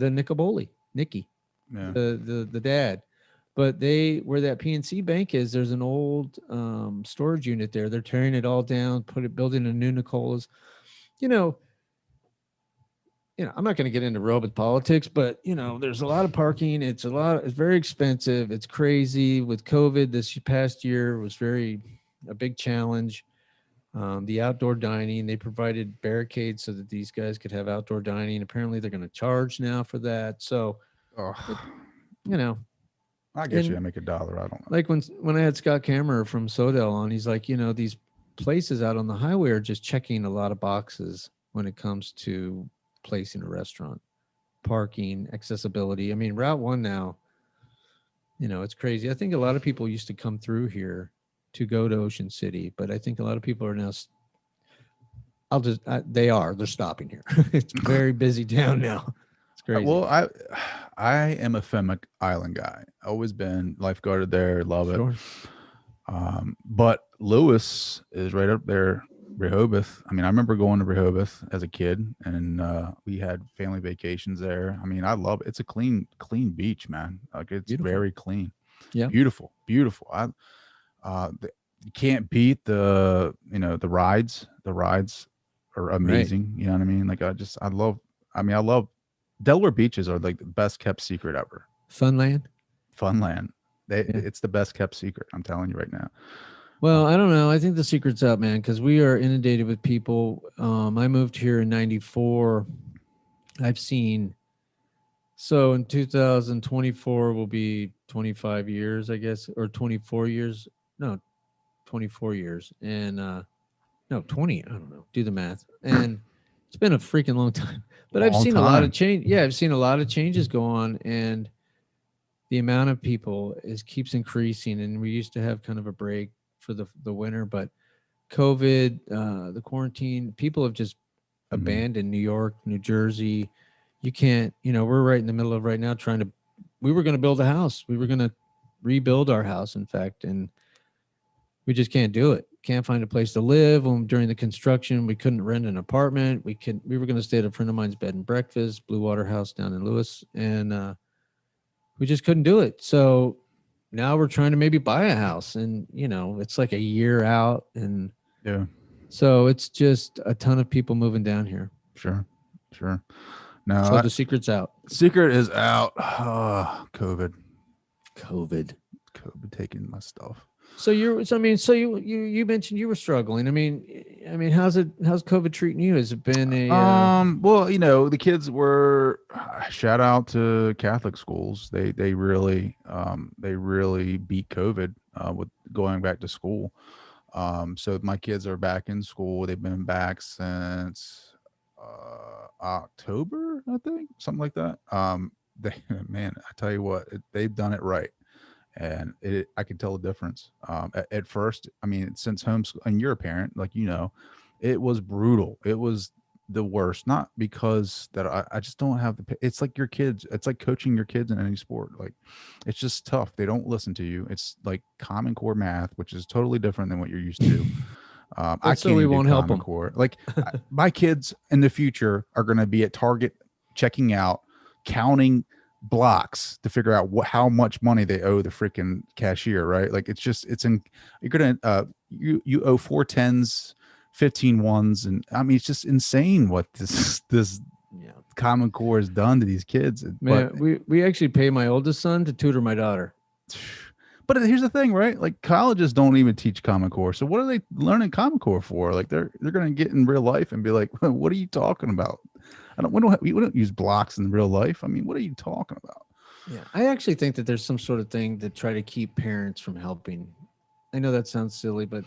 [SPEAKER 8] Nicoboli, Nikki, the dad. But where that PNC Bank is, there's an old storage unit there. They're tearing it all down, building a new Nicola's. I'm not going to get into Rehoboth politics, but there's a lot of parking. It's very expensive. It's crazy with COVID. This past year was a big challenge. The outdoor dining, they provided barricades so that these guys could have outdoor dining. Apparently they're going to charge now for that. So,
[SPEAKER 7] I guess you make $1. I don't know.
[SPEAKER 8] Like when I had Scott Kammerer from Sodell on, he's like, these places out on the highway are just checking a lot of boxes when it comes to placing a restaurant, parking, accessibility. I mean, Route 1 now, it's crazy. I think a lot of people used to come through here to go to Ocean City, but I think a lot of people are now, they're stopping here. It's very busy down now. It's crazy.
[SPEAKER 7] Well, I am a Fenwick Island guy. Always been lifeguarded there. Love it. But Lewis is right up there. Rehoboth. I mean, I remember going to Rehoboth as a kid, and we had family vacations there. I mean, I love it. It's a clean beach, man. Like it's beautiful. Very clean. Yeah, beautiful. You can't beat the rides. The rides are amazing. Right. You know what I mean? Like I love Delaware beaches are like the best kept secret ever.
[SPEAKER 8] Funland.
[SPEAKER 7] It's the best kept secret. I'm telling you right now.
[SPEAKER 8] Well, I don't know. I think the secret's out, man, because we are inundated with people. I moved here in 94. I've seen, so in 2024 will be 25 years, I guess, or 24 years. No, 24 years. And no, 20. I don't know. Do the math. And it's been a freaking long time. But I've seen a lot of change. Yeah, I've seen a lot of changes go on, and the amount of people keeps increasing. And we used to have kind of a break for the winter, but COVID, the quarantine, people have just abandoned New York, New Jersey. You can't, we're right in the middle of right now we were going to build a house. We were going to rebuild our house, in fact, and we just can't do it. Can't find a place to live. During the construction, we couldn't rent an apartment. We were going to stay at a friend of mine's bed and breakfast, Blue Water House down in Lewis, and we just couldn't do it. So now we're trying to maybe buy a house, and it's like a year out, and so it's just a ton of people moving down here.
[SPEAKER 7] Sure. No,
[SPEAKER 8] so the secret's out.
[SPEAKER 7] Secret is out. COVID taking my stuff.
[SPEAKER 8] So you mentioned you were struggling. I mean, how's COVID treating you? Has it been a
[SPEAKER 7] well, the kids were, shout out to Catholic schools. They really beat COVID with going back to school. So my kids are back in school. They've been back since October, I think, something like that. I tell you what, they've done it right. And I can tell the difference. At first, I mean, since homeschool, and you're a parent, like, it was brutal. It was the worst, not because that I just don't have it's like your kids. It's like coaching your kids in any sport. Like, it's just tough. They don't listen to you. It's like Common Core math, which is totally different than what you're used to. I can't
[SPEAKER 8] so we won't help them.
[SPEAKER 7] Core. Like my kids in the future are going to be at Target checking out, counting blocks to figure out how much money they owe the freaking cashier, right? Like you're gonna you owe 4 10s, 15 ones, and I mean, it's just insane what this Common Core has done to these kids.
[SPEAKER 8] Man, we actually pay my oldest son to tutor my daughter.
[SPEAKER 7] But here's the thing, right? Like colleges don't even teach Common Core. So what are they learning Common Core for? Like they're gonna get in real life and be like, what are you talking about? We don't use blocks in real life. I mean, what are you talking about?
[SPEAKER 8] Yeah, I actually think that there's some sort of thing to try to keep parents from helping. I know that sounds silly, but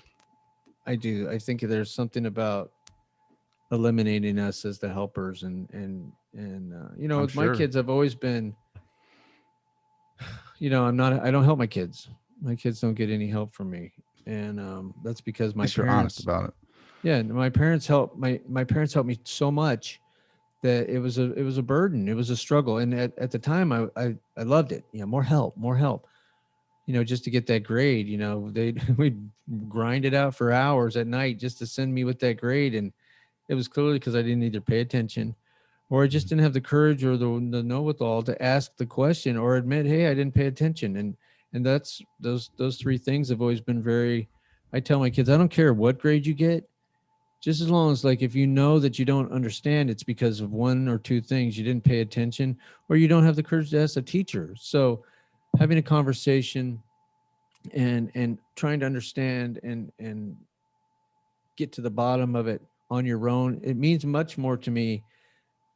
[SPEAKER 8] I do. I think there's something about eliminating us as the helpers, and with my kids, I've always been, I don't help my kids. My kids don't get any help from me, and that's because my parents.
[SPEAKER 7] You're honest about it.
[SPEAKER 8] Yeah, my parents helped. My parents helped me so much that it was a burden. It was a struggle. And at the time I loved it. More help, just to get that grade, we'd grind it out for hours at night just to send me with that grade. And it was clearly because I didn't either pay attention or I just didn't have the courage or the know-with-all to ask the question or admit, hey, I didn't pay attention. And that's those three things have always been I tell my kids, I don't care what grade you get. just as long as, like, if you know that you don't understand, it's because of one or two things: you didn't pay attention, or you don't have the courage to ask a teacher. So having a conversation and trying to understand and get to the bottom of it on your own, it means much more to me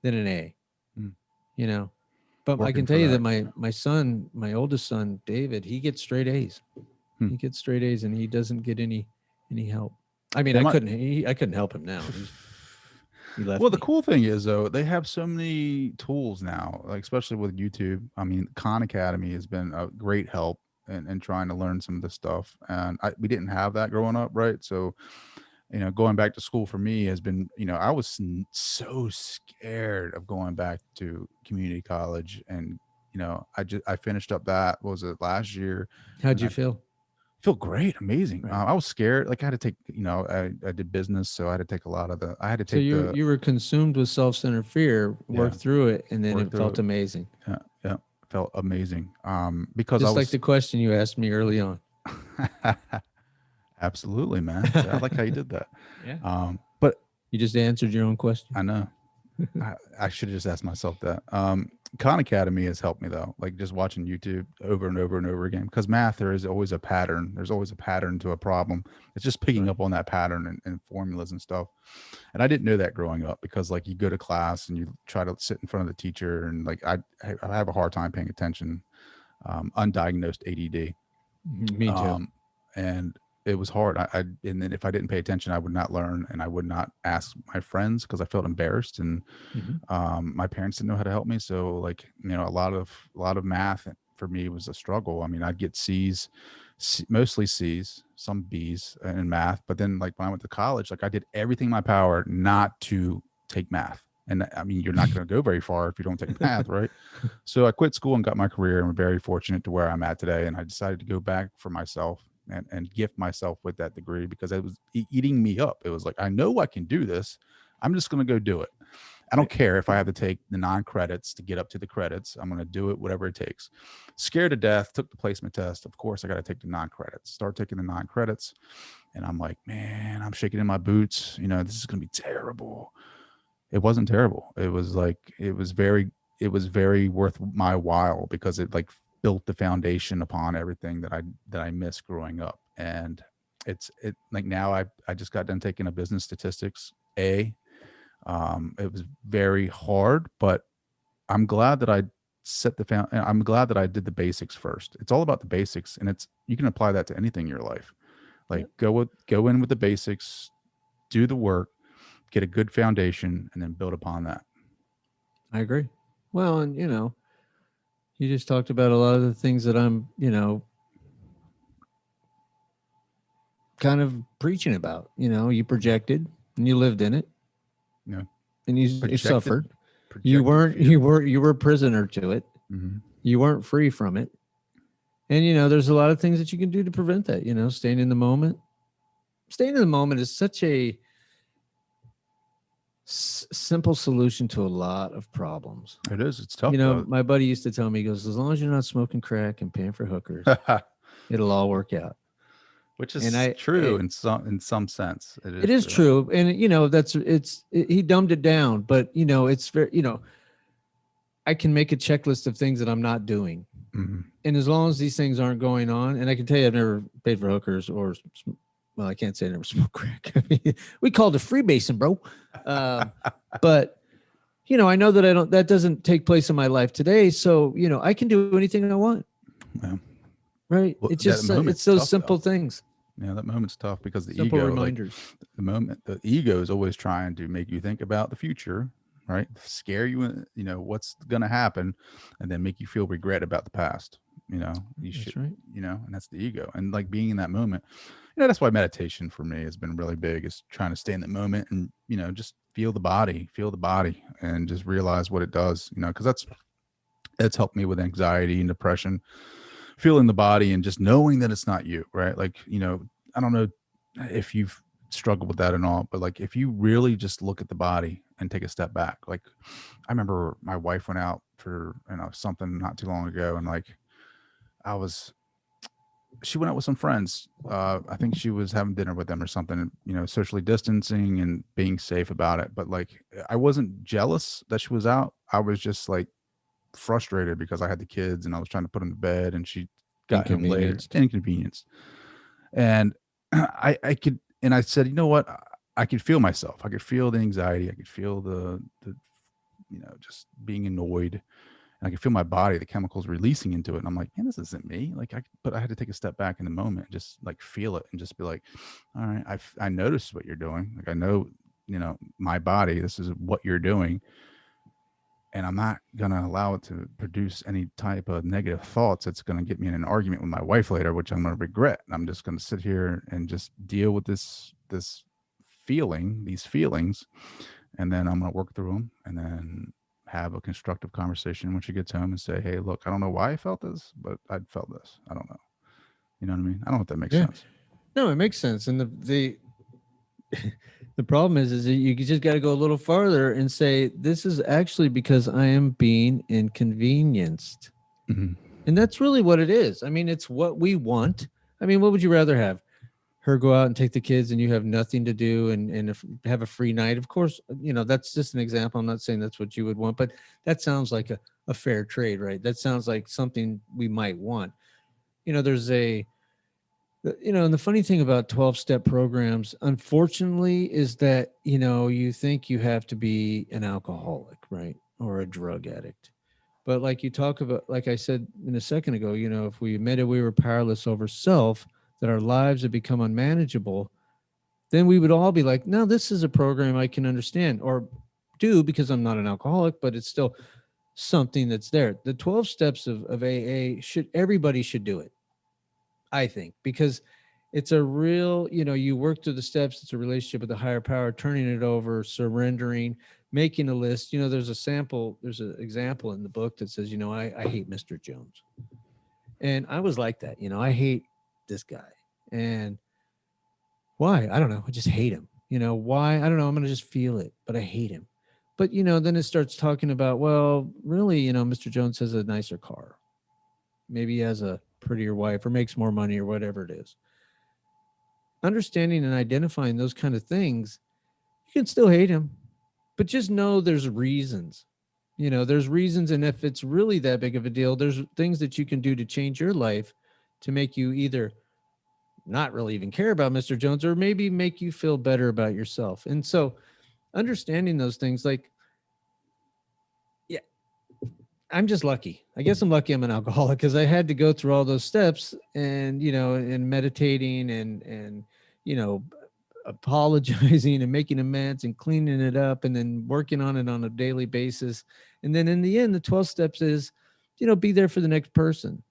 [SPEAKER 8] than an A. You know, but I can tell you that my son, my oldest son, David, he gets straight A's. He gets straight A's, and he doesn't get any help. I mean, I couldn't help him now. He left
[SPEAKER 7] Well, the
[SPEAKER 8] me.
[SPEAKER 7] cool thing is, though, they have so many tools now, like especially with YouTube. I mean, Khan Academy has been a great help in trying to learn some of this stuff. And we didn't have that growing up, right? So, you know, going back to school for me has been, you know, I was so scared of going back to community college. And, you know, I finished up that, what was it, last year?
[SPEAKER 8] How'd you feel?
[SPEAKER 7] Feel great, amazing.
[SPEAKER 8] Right.
[SPEAKER 7] I was scared. Like I had to take, you know, I did business, so I had to take a lot of the. I had to take.
[SPEAKER 8] So you were consumed with self-centered fear, worked through it, and then it felt amazing.
[SPEAKER 7] Yeah, felt amazing. Because
[SPEAKER 8] just
[SPEAKER 7] I was
[SPEAKER 8] like the question you asked me early on.
[SPEAKER 7] Absolutely, man. I like how you did that.
[SPEAKER 8] Yeah.
[SPEAKER 7] But
[SPEAKER 8] you just answered your own question.
[SPEAKER 7] I know. I should have just asked myself that. Khan Academy has helped me though, like just watching YouTube over and over and over again, because math, there is always a pattern. There's always a pattern to a problem. It's just picking up on that pattern and formulas and stuff. And I didn't know that growing up, because like you go to class and you try to sit in front of the teacher, and like I have a hard time paying attention. Undiagnosed ADD.
[SPEAKER 8] Me too.
[SPEAKER 7] And it was hard. And then if I didn't pay attention, I would not learn, and I would not ask my friends because I felt embarrassed, and my parents didn't know how to help me. So like, you know, a lot of math for me was a struggle. I mean, I'd get C's, mostly C's, some B's in math. But then like when I went to college, like I did everything in my power not to take math. And I mean, you're not going to go very far if you don't take math, right? So I quit school and got my career, and I'm very fortunate to where I'm at today. And I decided to go back for myself and gift myself with that degree, because it was eating me up. It was like, I know I can do this. I'm just going to go do it. I don't care if I have to take the non-credits to get up to the credits. I'm going to do it, whatever it takes. Scared to death, took the placement test. Of course, I got to take the non-credits. Start taking the non-credits. And I'm like, man, I'm shaking in my boots. You know, this is going to be terrible. It wasn't terrible. It was like, it was very worth my while, because it like built the foundation upon everything that I missed growing up. And it like now I just got done taking a business statistics A. It was very hard, but I'm glad that I I'm glad that I did the basics first. It's all about the basics, and you can apply that to anything in your life. Like go in with the basics, do the work, get a good foundation, and then build upon that.
[SPEAKER 8] I agree. Well, and you know, you just talked about a lot of the things that I'm, you know, kind of preaching about. You know, you projected and you lived in it.
[SPEAKER 7] Yeah.
[SPEAKER 8] And you suffered.
[SPEAKER 7] Projected
[SPEAKER 8] You were a prisoner to it.
[SPEAKER 7] Mm-hmm.
[SPEAKER 8] You weren't free from it. And you know, there's a lot of things that you can do to prevent that. You know, staying in the moment. Staying in the moment is such a simple solution to a lot of problems.
[SPEAKER 7] It is. It's tough.
[SPEAKER 8] You know,
[SPEAKER 7] though.
[SPEAKER 8] my buddy used to tell me, he goes, as long as you're not smoking crack and paying for hookers, it'll all work out.
[SPEAKER 7] Which is true in some sense.
[SPEAKER 8] It is true. And you know, he dumbed it down, but you know, it's very, you know, I can make a checklist of things that I'm not doing.
[SPEAKER 7] Mm-hmm.
[SPEAKER 8] And as long as these things aren't going on, and I can tell you, I've never paid for hookers or, well, I can't say I never smoked crack. I mean, we called it freebasing, bro. But you know, I know that that doesn't take place in my life today. So, you know, I can do anything I want.
[SPEAKER 7] Yeah.
[SPEAKER 8] Right.
[SPEAKER 7] Well,
[SPEAKER 8] It's just, it's those simple things.
[SPEAKER 7] Yeah. That moment's tough, because the
[SPEAKER 8] Simple
[SPEAKER 7] ego,
[SPEAKER 8] reminders.
[SPEAKER 7] Like, the ego is always trying to make you think about the future, right? Scare you, you know, what's going to happen, and then make you feel regret about the past. You know,
[SPEAKER 8] That's right.
[SPEAKER 7] you know, and that's the ego. And like being in that moment, you know, that's why meditation for me has been really big, is trying to stay in the moment and, you know, just feel the body and just realize what it does, you know, because that's helped me with anxiety and depression, feeling the body and just knowing that it's not you, right? Like, you know, I don't know if you've struggled with that and all, but like, if you really just look at the body and take a step back, like I remember my wife went out for, you know, something not too long ago, and like, she went out with some friends. I think she was having dinner with them or something, socially distancing and being safe about it. But like, I wasn't jealous that she was out. I was just like frustrated because I had the kids and I was trying to put them to bed and she got home later. Inconvenienced. And I said, you know what? I could feel myself. I could feel the anxiety. I could feel the just being annoyed. And I could feel my body, the chemicals releasing into it. And I'm like, man, this isn't me. But I had to take a step back in the moment, just like feel it and just be like, all right, I noticed what you're doing. Like, I know, my body, this is what you're doing. And I'm not going to allow it to produce any type of negative thoughts. It's going to get me in an argument with my wife later, which I'm going to regret. And I'm just going to sit here and just deal with these feelings. And then I'm going to work through them and then have a constructive conversation when she gets home and say, hey, look, I don't know why I felt this, but I felt this. I don't know. You know what I mean? I don't know if that makes sense.
[SPEAKER 8] No, it makes sense. And the problem is that you just got to go a little farther and say, this is actually because I am being inconvenienced.
[SPEAKER 7] Mm-hmm.
[SPEAKER 8] And that's really what it is. I mean, it's what we want. I mean, what would you rather have? Her go out and take the kids and you have nothing to do and have a free night? Of course, that's just an example. I'm not saying that's what you would want, but that sounds like a fair trade, right? That sounds like something we might want. There's and the funny thing about 12-step programs, unfortunately, is that, you think you have to be an alcoholic, right? Or a drug addict. But like you talk about, like I said a second ago, if we admitted we were powerless over self, that our lives have become unmanageable, then we would all be like, no, this is a program I can understand or do because I'm not an alcoholic, but it's still something that's there. The 12 steps of AA, everybody should do it, I think, because it's a real, you work through the steps. It's a relationship with the higher power, turning it over, surrendering, making a list. There's an example in the book that says, I hate Mr. Jones. And I was like that, I hate this guy. And why? I don't know. I just hate him. Why? I don't know. I'm going to just feel it, but I hate him. But, then it starts talking about, well, really, Mr. Jones has a nicer car. Maybe he has a prettier wife or makes more money or whatever it is. Understanding and identifying those kind of things, you can still hate him, but just know there's reasons. There's reasons. And if it's really that big of a deal, there's things that you can do to change your life to make you either not really even care about Mr. Jones or maybe make you feel better about yourself. And so understanding those things, like, yeah, I'm just lucky. I guess I'm lucky I'm an alcoholic because I had to go through all those steps and, and meditating and, apologizing and making amends and cleaning it up and then working on it on a daily basis. And then in the end, the 12 steps is, be there for the next person.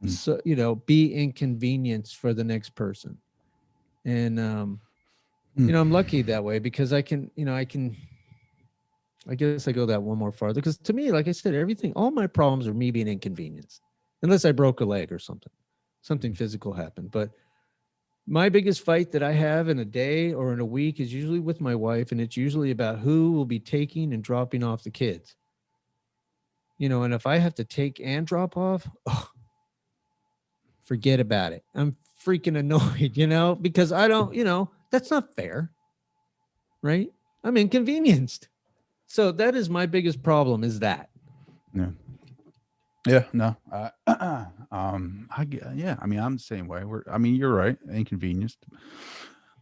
[SPEAKER 8] So, be inconvenienced for the next person. And, I'm lucky that way because I guess I go that one more farther because to me, like I said, all my problems are me being inconvenienced unless I broke a leg or something physical happened. But my biggest fight that I have in a day or in a week is usually with my wife. And it's usually about who will be taking and dropping off the kids, and if I have to take and drop off, forget about it. I'm freaking annoyed, because I don't, that's not fair, right? I'm inconvenienced. So that is my biggest problem is that.
[SPEAKER 7] Yeah. Yeah, no. I'm the same way. You're right. Inconvenienced.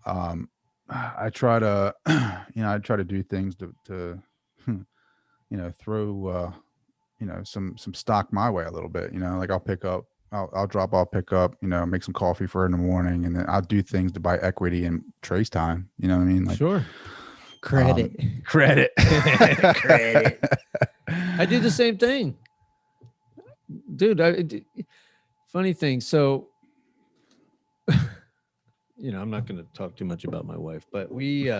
[SPEAKER 7] I try to do things to throw, some stock my way a little bit, like I'll drop off, pick up, make some coffee for her in the morning, and then I'll do things to buy equity in Trey's time. You know what I mean? Like,
[SPEAKER 8] sure. Credit.
[SPEAKER 7] Credit.
[SPEAKER 8] I do the same thing. Dude, funny thing. So, I'm not going to talk too much about my wife, but we,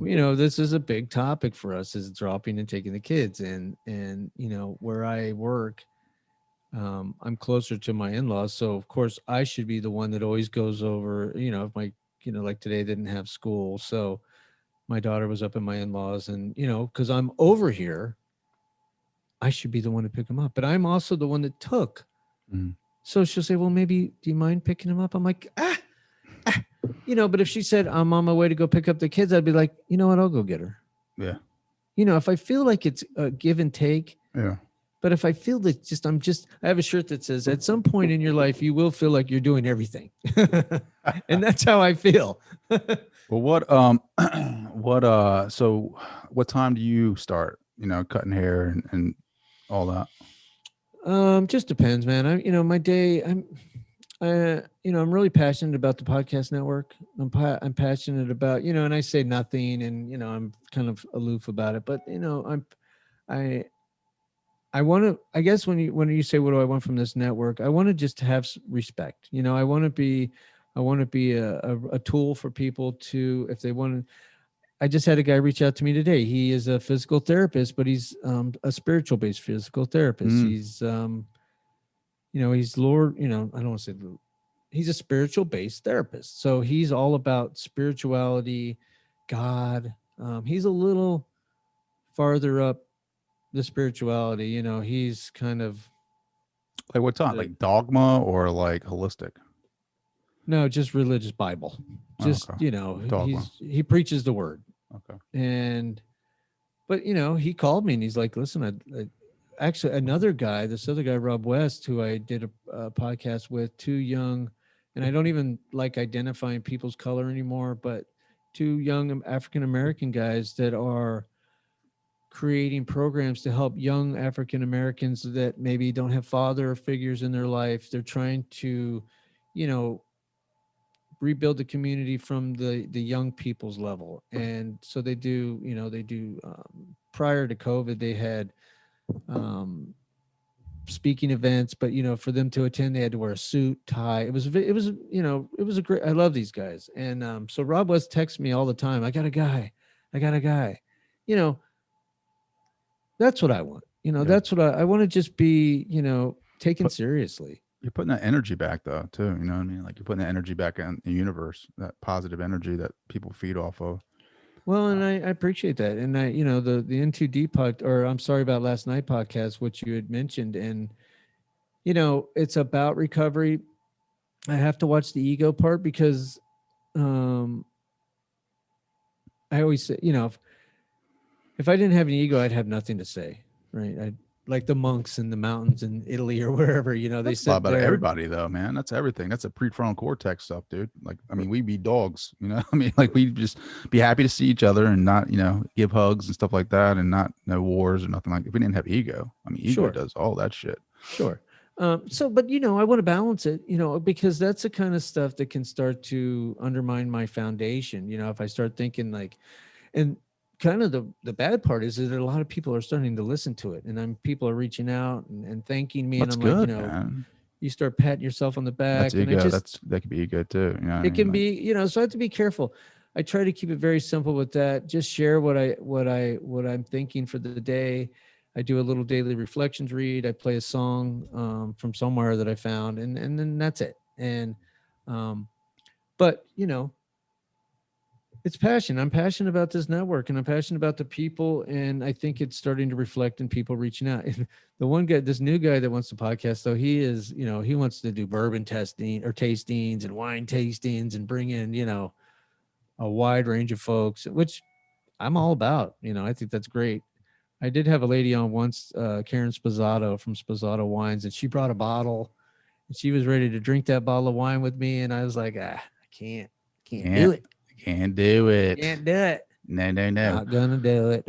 [SPEAKER 8] this is a big topic for us is dropping and taking the kids and, where I work, I'm closer to my in-laws. So of course I should be the one that always goes over, if my, like today didn't have school. So my daughter was up in my in-laws and, cause I'm over here, I should be the one to pick them up, but I'm also the one that took. So she'll say, well, maybe, do you mind picking him up? I'm like, but if she said, I'm on my way to go pick up the kids, I'd be like, you know what? I'll go get her.
[SPEAKER 7] Yeah.
[SPEAKER 8] If I feel like it's a give and take,
[SPEAKER 7] Yeah.
[SPEAKER 8] but if I feel that I have a shirt that says, at some point in your life, you will feel like you're doing everything. And that's how I feel.
[SPEAKER 7] Well, so what time do you start, cutting hair and all that?
[SPEAKER 8] Just depends, man. My day, I'm really passionate about the podcast network. I'm passionate about, and I say nothing and, I'm kind of aloof about it, but, I want to, I guess when you say, what do I want from this network? I want to just have respect. I want to be a tool for people to, if they want to. I just had a guy reach out to me today. He is a physical therapist, but he's a spiritual based physical therapist. He's, he's Lord, I don't want to say he's a spiritual based therapist. So he's all about spirituality, God. He's a little farther up the spirituality, he's kind of
[SPEAKER 7] like what time, like dogma or like holistic?
[SPEAKER 8] No, just religious Bible. Just,
[SPEAKER 7] Dogma.
[SPEAKER 8] he preaches the word.
[SPEAKER 7] Okay.
[SPEAKER 8] But he called me and he's like, listen, actually this other guy, Rob West, who I did a podcast with, too young. And I don't even like identifying people's color anymore, but two young African-American guys that are creating programs to help young African-Americans that maybe don't have father figures in their life. They're trying to, rebuild the community from the young people's level. And so they do, prior to COVID, they had speaking events, but, for them to attend, they had to wear a suit, tie. It was a great, I love these guys. And so Rob West texts me all the time. I got a guy. That's what I want. That's what I want to just be, taken seriously.
[SPEAKER 7] You're putting that energy back though, too. You know what I mean? Like you're putting that energy back in the universe, that positive energy that people feed off of.
[SPEAKER 8] Well, and I appreciate that. And the N2D I'm sorry about last night podcast, which you had mentioned. And, it's about recovery. I have to watch the ego part because, I always say, if I didn't have an ego, I'd have nothing to say, right? I'd like the monks in the mountains in Italy or wherever, they
[SPEAKER 7] said about
[SPEAKER 8] there.
[SPEAKER 7] Everybody though, man, that's everything. That's a prefrontal cortex stuff, dude. Like, I mean, we be dogs, I mean, like we just be happy to see each other and not, give hugs and stuff like that and not no wars or nothing like that. If we didn't have ego, I mean, ego does all that shit.
[SPEAKER 8] Sure. But I want to balance it, because that's the kind of stuff that can start to undermine my foundation. If I start thinking and kind of the bad part is that a lot of people are starting to listen to it, and people are reaching out and thanking me.
[SPEAKER 7] That's
[SPEAKER 8] and I'm
[SPEAKER 7] good,
[SPEAKER 8] like,
[SPEAKER 7] man.
[SPEAKER 8] You start patting yourself on the back.
[SPEAKER 7] That's ego. That could be ego too.
[SPEAKER 8] It can be, so I have to be careful. I try to keep it very simple with that. Just share what I'm thinking for the day. I do a little daily reflections read. I play a song from somewhere that I found, and then that's it. And but it's passion. I'm passionate about this network, and I'm passionate about the people, and I think it's starting to reflect in people reaching out. The one guy, this new guy that wants to podcast, though, he is, he wants to do bourbon testing or tastings and wine tastings and bring in, a wide range of folks, which I'm all about. I think that's great. I did have a lady on once, Karen Spazzato from Spazzato Wines, and she brought a bottle, and she was ready to drink that bottle of wine with me, and I was like, I can't do it.
[SPEAKER 7] Can't do it.
[SPEAKER 8] Can't do it.
[SPEAKER 7] No.
[SPEAKER 8] Not gonna do it.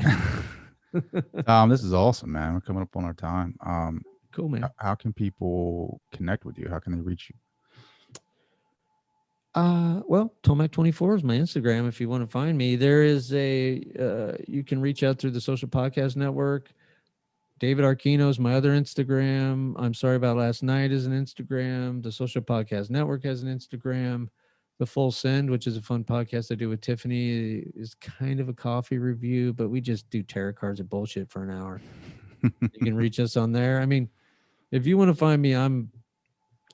[SPEAKER 7] This is awesome, man. We're coming up on our time.
[SPEAKER 8] Cool, man.
[SPEAKER 7] How can people connect with you? How can they reach you?
[SPEAKER 8] Well, Tomac24 is my Instagram. If you want to find me, there is you can reach out through the Social Podcast Network. David Arquino is my other Instagram. I'm Sorry About Last Night is an Instagram. The Social Podcast Network has an Instagram. The Full Send, which is a fun podcast I do with Tiffany, is kind of a coffee review, but we just do tarot cards and bullshit for an hour. You can reach us on there. I mean, if you want to find me, I'm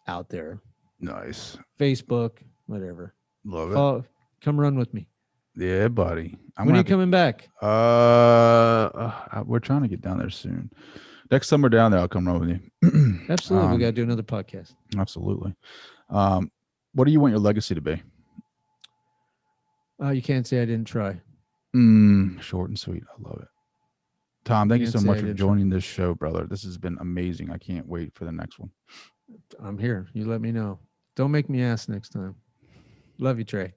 [SPEAKER 8] out there.
[SPEAKER 7] Nice.
[SPEAKER 8] Facebook, whatever.
[SPEAKER 7] Love it.
[SPEAKER 8] Come run with me.
[SPEAKER 7] Yeah, buddy.
[SPEAKER 8] When are you coming back?
[SPEAKER 7] We're trying to get down there soon. Next summer down there, I'll come run with you.
[SPEAKER 8] Absolutely. We got to do another podcast.
[SPEAKER 7] Absolutely. What do you want your legacy to be?
[SPEAKER 8] You can't say I didn't try.
[SPEAKER 7] Short and sweet. I love it. Tom, thank you so much for joining this show, brother. This has been amazing. I can't wait for the next one.
[SPEAKER 8] I'm here. You let me know. Don't make me ask next time. Love you, Trey.